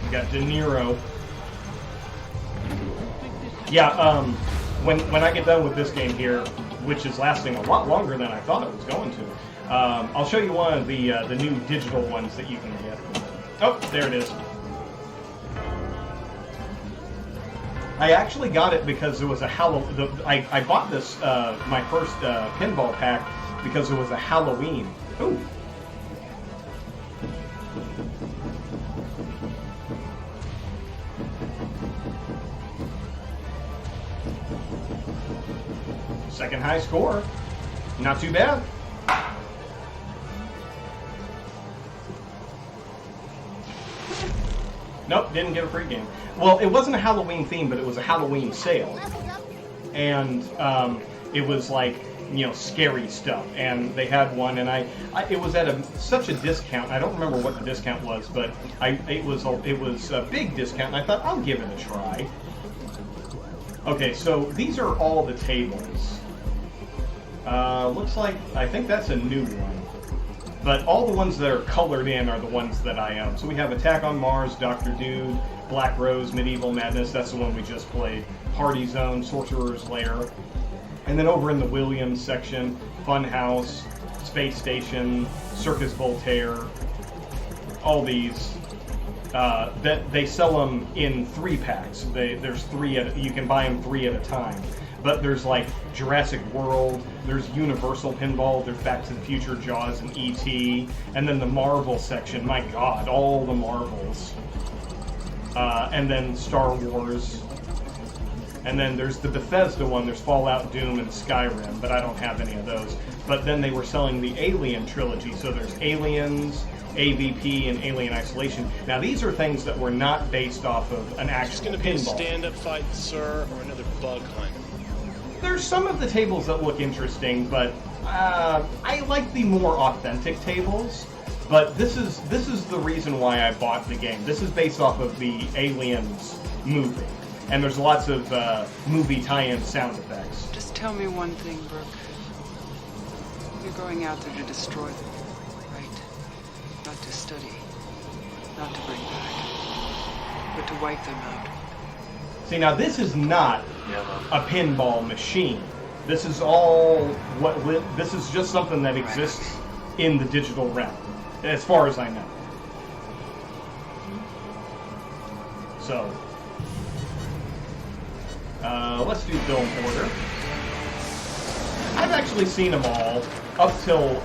We got De Niro. Yeah, when I get done with this game here, which is lasting a lot longer than I thought it was going to, I'll show you one of the new digital ones that you can get. Oh, there it is. I actually got it because there was a I bought this my first pinball pack because there was a Halloween. Ooh. Second high score. Not too bad. Nope, didn't get a free game. Well, it wasn't a Halloween theme, but it was a Halloween sale. And it was like, scary stuff. And they had one, and it was at such a discount. I don't remember what the discount was, but it was a big discount, and I thought, I'll give it a try. Okay, so these are all the tables. Looks like, I think that's a new one. But all the ones that are colored in are the ones that I own. So we have Attack on Mars, Dr. Dude, Black Rose, Medieval Madness, that's the one we just played, Party Zone, Sorcerer's Lair. And then over in the Williams section, Funhouse, Space Station, Circus Voltaire, all these. They sell them in 3-packs. There's 3 you can buy them 3 at a time. But there's like Jurassic World, there's Universal Pinball, there's Back to the Future, Jaws, and E.T., and then the Marvel section. My God, all the Marvels. And then Star Wars. And then there's the Bethesda one, there's Fallout, Doom, and Skyrim, but I don't have any of those. But then they were selling the Alien trilogy, so there's Aliens, AVP, and Alien Isolation. Now these are things that were not based off of an actual pinball. Is this going to be a stand-up fight, sir, or another bug hunt? There's some of the tables that look interesting, but I like the more authentic tables. But this is the reason why I bought the game. This is based off of the Aliens movie, and there's lots of movie tie-in sound effects. Just tell me one thing, Brooke. You going out there to destroy them, right? Not to study, not to bring back, but to wipe them out. See, now this is not a pinball machine. This is all this is just something that exists in the digital realm, as far as I know. So, let's do film order. I've actually seen them all up till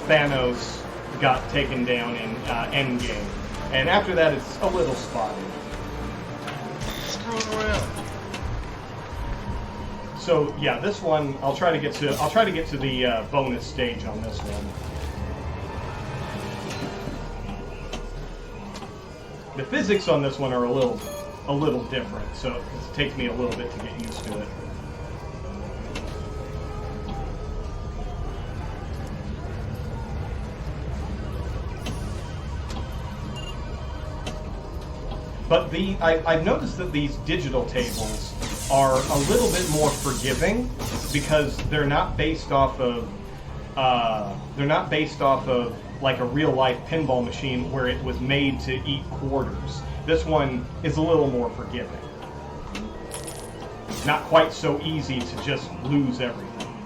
Thanos got taken down in Endgame, and after that, it's a little spotty. Screwing around. So yeah, this one I'll try to get to the bonus stage on this one. The physics on this one are a little different, so it takes me a little bit to get used to it. But I've noticed that these digital tables are a little bit more forgiving because they're not based off of like a real life pinball machine where it was made to eat quarters. This one is a little more forgiving. Not quite so easy to just lose everything.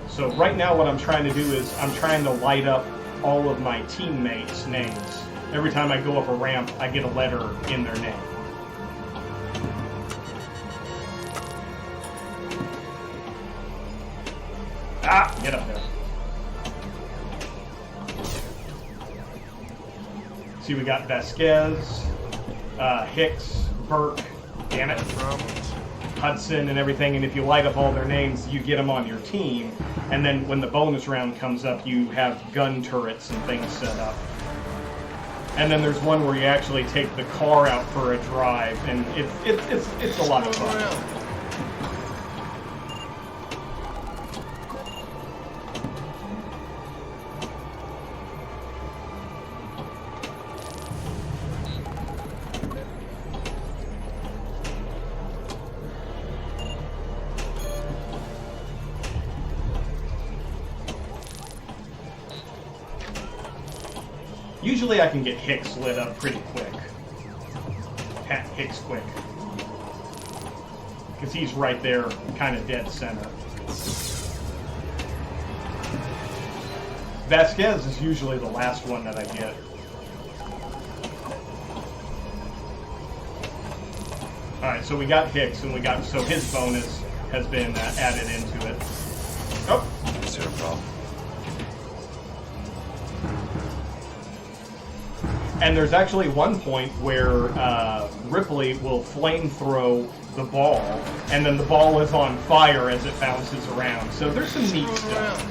So right now what I'm trying to do is I'm trying to light up all of my teammates' names. Every time I go up a ramp, I get a letter in their name. Ah, get up there. See, we got Vasquez, Hicks, Burke, damn it, Hudson, and everything. And if you light up all their names, you get them on your team. And then when the bonus round comes up, you have gun turrets and things set up. And then there's one where you actually take the car out for a drive, and it's a lot of fun. Usually I can get Hicks lit up pretty quick. Pat Hicks quick. Because he's right there, kind of dead center. Vasquez is usually the last one that I get. Alright, so we got Hicks, and so his bonus has been added into it. Oh! Zero problem. And there's actually one point where Ripley will flame throw the ball, and then the ball is on fire as it bounces around. So there's some neat stuff.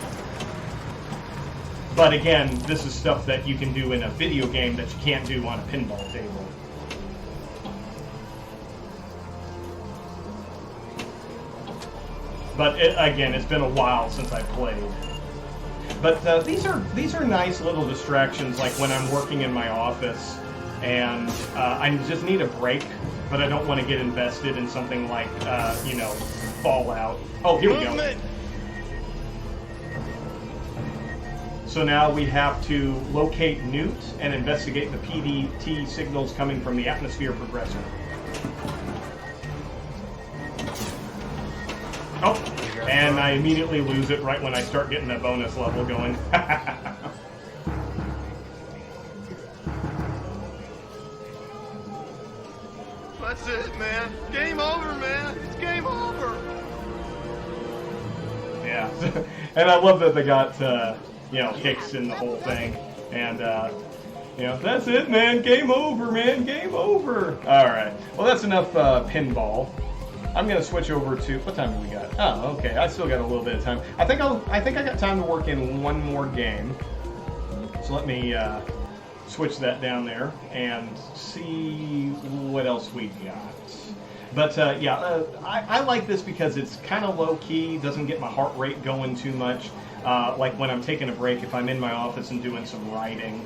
But again, this is stuff that you can do in a video game that you can't do on a pinball table. But again, it's been a while since I played. But these are nice little distractions, like when I'm working in my office and I just need a break, but I don't want to get invested in something like, Fallout. Oh, here we go. So now we have to locate Newt and investigate the PDT signals coming from the atmosphere progressor. Oh, and I immediately lose it right when I start getting that bonus level going. That's it, man. Game over, man. It's game over. Yeah, and I love that they got, Hicks in the whole thing. And, that's it, man. Game over, man. Game over. All right. Well, that's enough pinball. I'm gonna switch over to what time do we got? Oh, okay. I still got a little bit of time. I think I got time to work in one more game. So let me switch that down there and see what else we got. But I like this because it's kind of low key. Doesn't get my heart rate going too much. Like when I'm taking a break, if I'm in my office and doing some writing,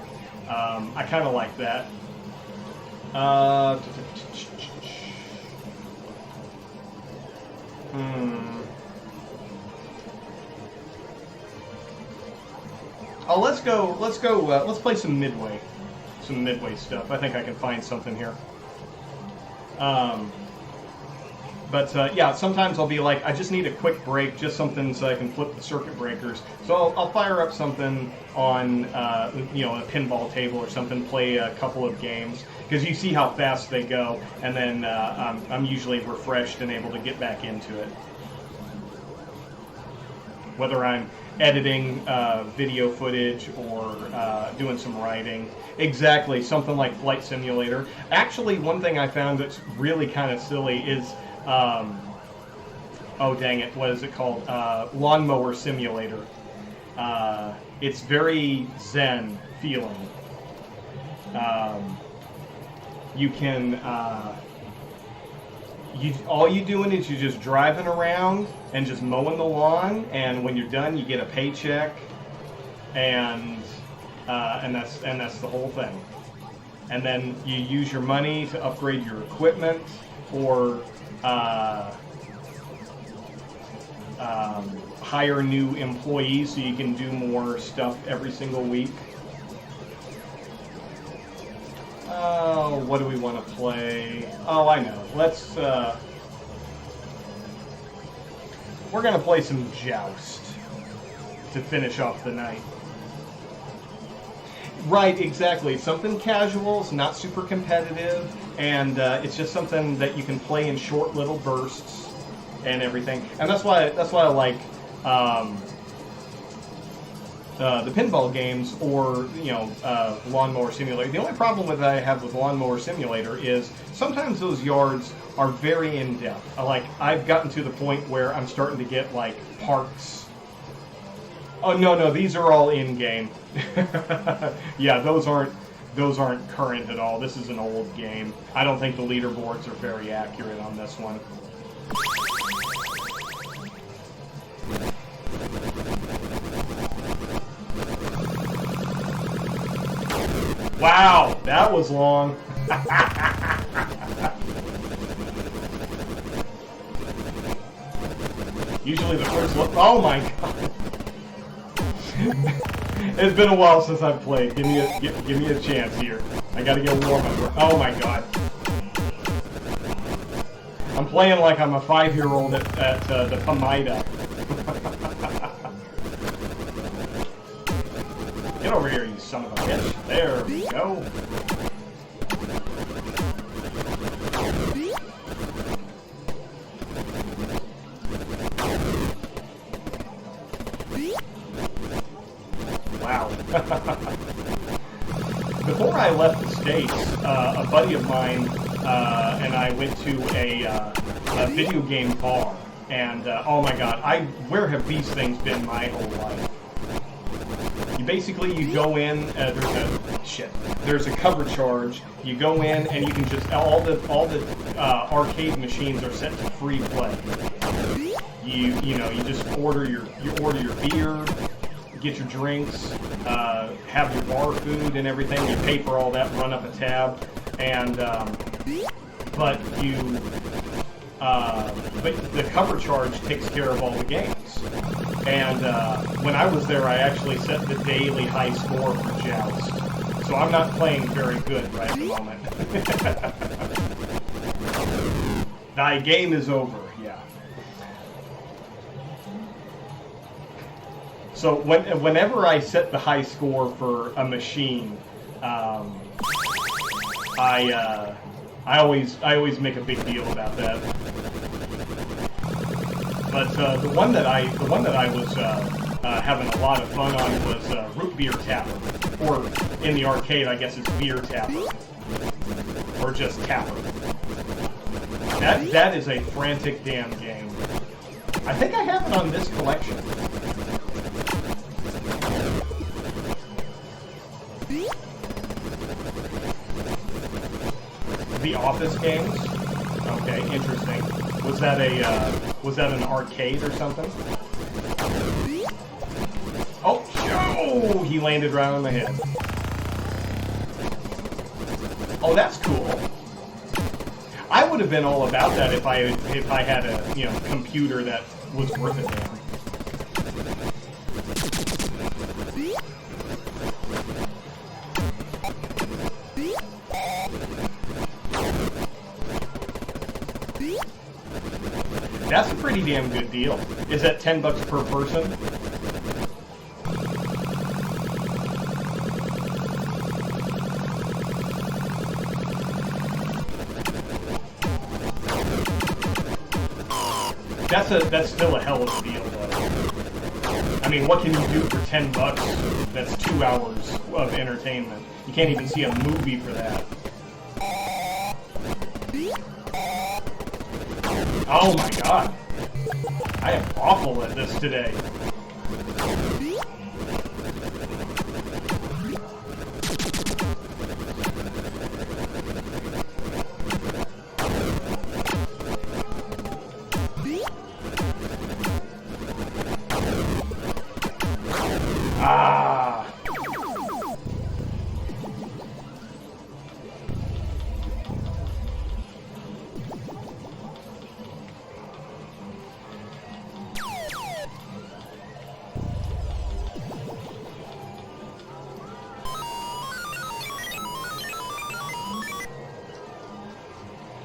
I kind of like that. Oh, let's go. Let's play some Midway stuff. I think I can find something here. Yeah, sometimes I'll be like, I just need a quick break, just something so I can flip the circuit breakers. So I'll fire up something on, you know, a pinball table or something, play a couple of games, because you see how fast they go, and then I'm usually refreshed and able to get back into it. Whether I'm editing video footage or doing some writing. Exactly, something like Flight Simulator. Actually, one thing I found that's really kind of silly is, oh dang it, what is it called? Lawnmower Simulator. It's very zen feeling. You can, all you doing is you're just driving around and just mowing the lawn, and when you're done, you get a paycheck, and that's the whole thing. And then you use your money to upgrade your equipment, or hire new employees so you can do more stuff every single week. Oh, what do we want to play? Oh, I know. Let's, we're going to play some Joust to finish off the night. Right, exactly. Something casual, it's not super competitive, and it's just something that you can play in short little bursts and everything. And that's why I like the pinball games, or Lawnmower Simulator. The only problem that I have with Lawnmower Simulator is sometimes those yards are very in depth. I've gotten to the point where I'm starting to get like parks. Oh no, these are all in game. Yeah, those aren't current at all. This is an old game. I don't think the leaderboards are very accurate on this one. Wow, that was long. Usually the first look. Oh my god. It's been a while since I've played. Give me a chance here. I gotta get warm up. Oh my god. I'm playing like I'm a 5-year-old at the Pamida. Get over here, you son of a bitch. There we go. Wow. Before I left the States, a buddy of mine and I went to a video game bar, and oh my god, where have these things been my whole life? You go in, there's a cover charge. You go in and you can just, all the arcade machines are set to free play. You just order your beer, get your drinks, have your bar food and everything. You pay for all that, run up a tab, and but the cover charge takes care of all the games. And when I was there, I actually set the daily high score for Joust. So I'm not playing very good right at the moment. Thy game is over, yeah. So whenever I set the high score for a machine, I always make a big deal about that. But the one that I was having a lot of fun on was Root Beer Tapper, or in the arcade, I guess it's Beer Tapper, or just Tapper. That is a frantic damn game. I think I have it on this collection. The Office games? Okay, interesting. Was that an arcade or something? Oh, he landed right on my head. Oh, that's cool. I would have been all about that if I had a computer that was worth a damn. That's a pretty damn good deal. Is that $10 per person? That's still a hell of a deal, though. I mean, what can you do for $10? That's 2 hours of entertainment. You can't even see a movie for that. Oh my god. I am awful at this today. Ah.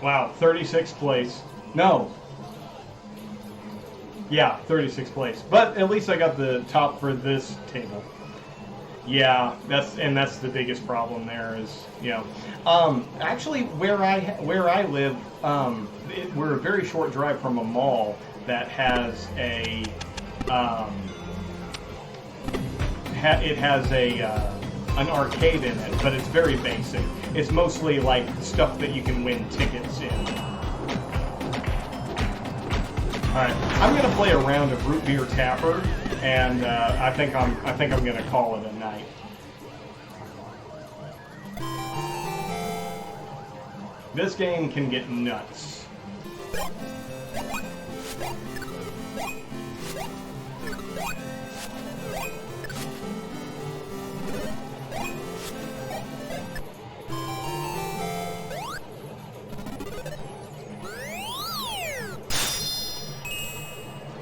Wow, 36th place. No. Yeah, 36th place. But at least I got the top for this table. Yeah, that's the biggest problem there is, actually where I live, we're a very short drive from a mall that has a an arcade in it, but it's very basic. It's mostly like stuff that you can win tickets in. Alright, I'm gonna play a round of Root Beer Tapper, and I think I'm gonna call it a night. This game can get nuts.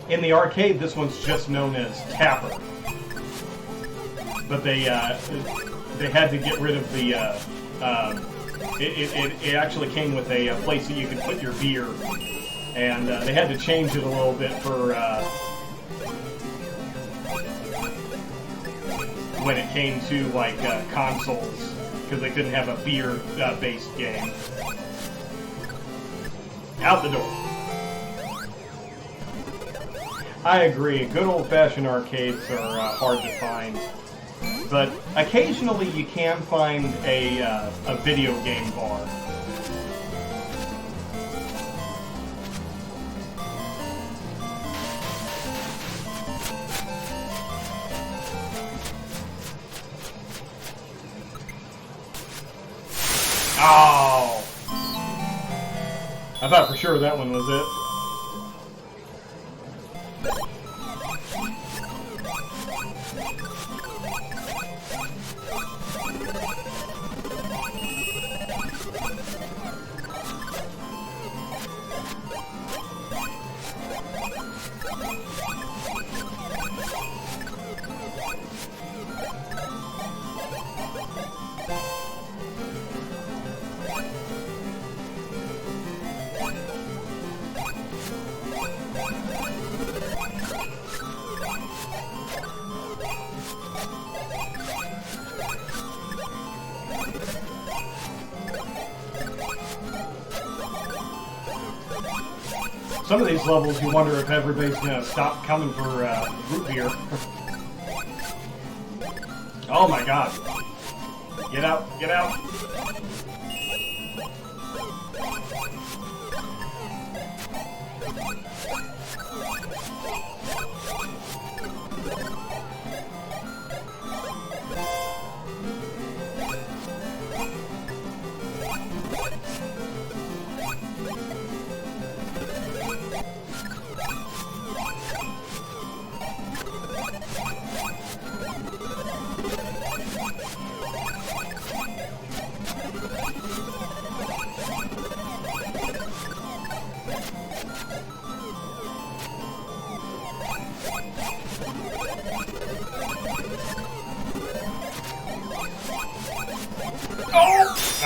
In the arcade, this one's just known as Tapper, but they had to get rid of the. It actually came with a place that you could put your beer, and they had to change it a little bit for when it came to like consoles, because they couldn't have a beer-based game. Out the door. I agree. Good old-fashioned arcades are hard to find, but occasionally you can find a video game bar. Oh! I thought for sure that one was it. Some of these levels, you wonder if everybody's going to stop coming for root beer. Oh my god. Get out, get out.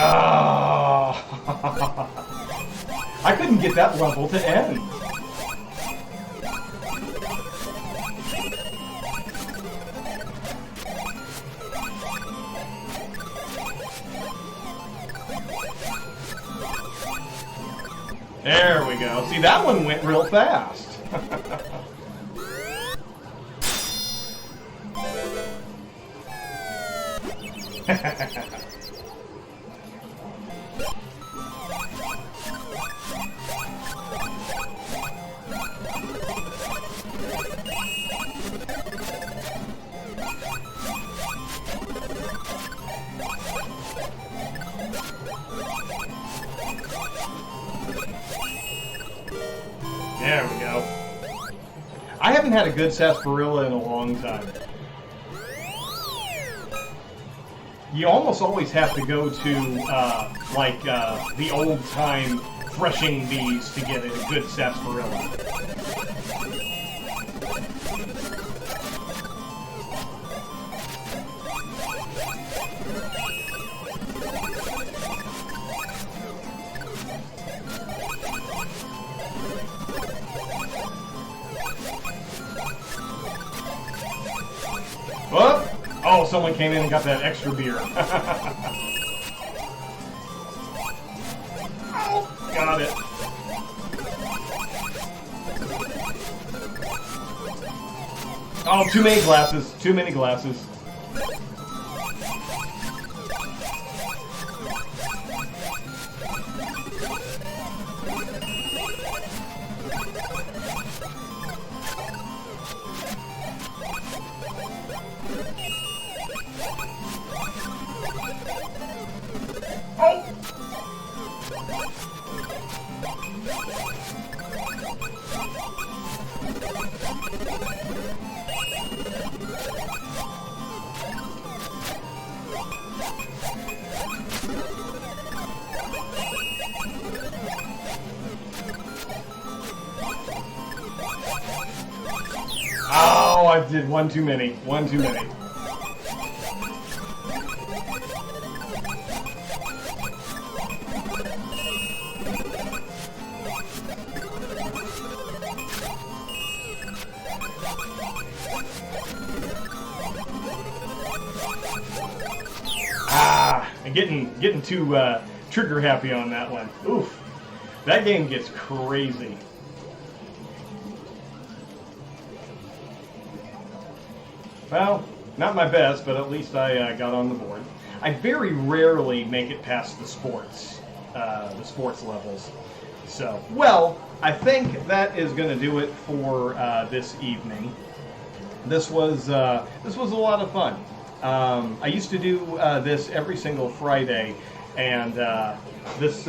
Oh! I couldn't get that level to end. There we go. See, that one went real fast. There we go. I haven't had a good sarsaparilla in a long time. You almost always have to go to, the old-time threshing bees to get a good sarsaparilla. Whoop! Oh, someone came in and got that extra beer. Oh, got it. Oh, too many glasses. Too many glasses. Oh, I did one too many. One too many. I'm getting too trigger happy on that one. Oof. That game gets crazy. Well, not my best, but at least I got on the board. I very rarely make it past the sports levels. So, well, I think that is going to do it for this evening. This was a lot of fun. I used to do this every single Friday, and this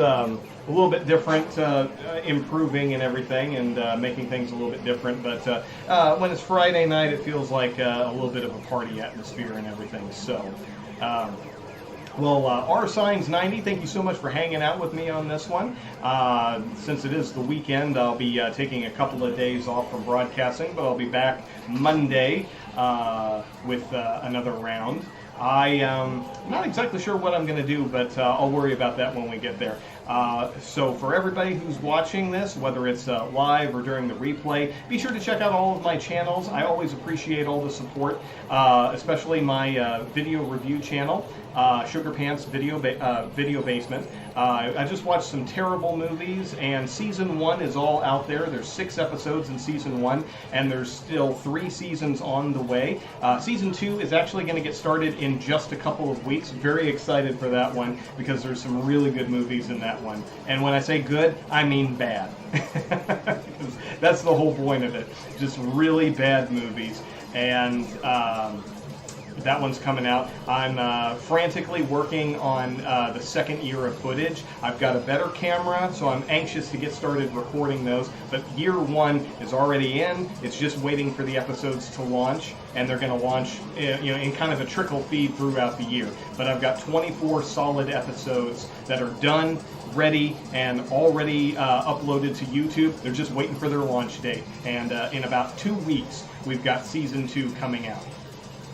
a little bit different, improving and everything, and making things a little bit different. But when it's Friday night, it feels like a little bit of a party atmosphere and everything. So, well, R-Signs90, thank you so much for hanging out with me on this one. Since it is the weekend, I'll be taking a couple of days off from broadcasting, but I'll be back Monday with another round. I'm not exactly sure what I'm going to do, but I'll worry about that when we get there. So for everybody who's watching this, whether it's live or during the replay, be sure to check out all of my channels. I always appreciate all the support, especially my video review channel, Sugar Pants Video Basement. I just watched some terrible movies, and season 1 is all out there. There's 6 episodes in season 1, and there's still 3 seasons on the way. Season 2 is actually going to get started in just a couple of weeks. Very excited for that one, because there's some really good movies in that one. And when I say good, I mean bad. That's the whole point of it. Just really bad movies. And that one's coming out. I'm frantically working on the second year of footage. I've got a better camera, so I'm anxious to get started recording those. But year one is already in. It's just waiting for the episodes to launch, and they're going to launch in kind of a trickle feed throughout the year. But I've got 24 solid episodes that are done, ready, and already uploaded to YouTube. They're just waiting for their launch date. And in about 2 weeks, we've got season 2 coming out.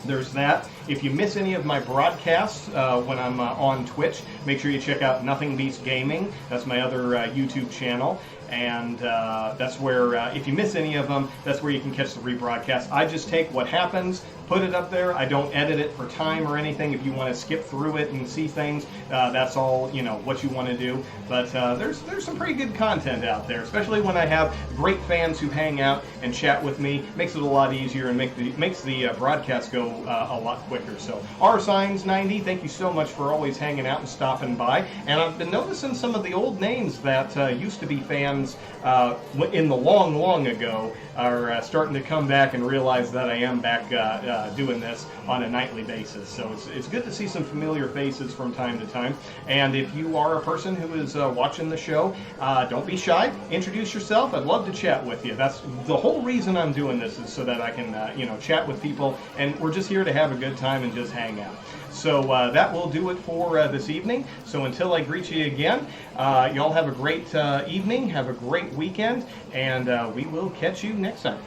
There's that. If you miss any of my broadcasts when I'm on Twitch, make sure you check out Nothing Beats Gaming. That's my other YouTube channel. And that's where, if you miss any of them, that's where you can catch the rebroadcast. I just take what happens, put it up there. I don't edit it for time or anything. If you want to skip through it and see things, that's all, what you want to do. But there's some pretty good content out there, especially when I have great fans who hang out and chat with me. Makes it a lot easier and makes the broadcast go a lot quicker. So rsigns90, thank you so much for always hanging out and stopping by. And I've been noticing some of the old names that used to be fans in the long ago are starting to come back and realize that I am back doing this on a nightly basis. So it's good to see some familiar faces from time to time. And if you are a person who is watching the show, don't be shy. Introduce yourself. I'd love to chat with you. That's the whole reason I'm doing this, is so that I can chat with people. And we're just here to have a good time and just hang out. So that will do it for this evening. So until I greet you again, y'all have a great evening, have a great weekend, and we will catch you next time.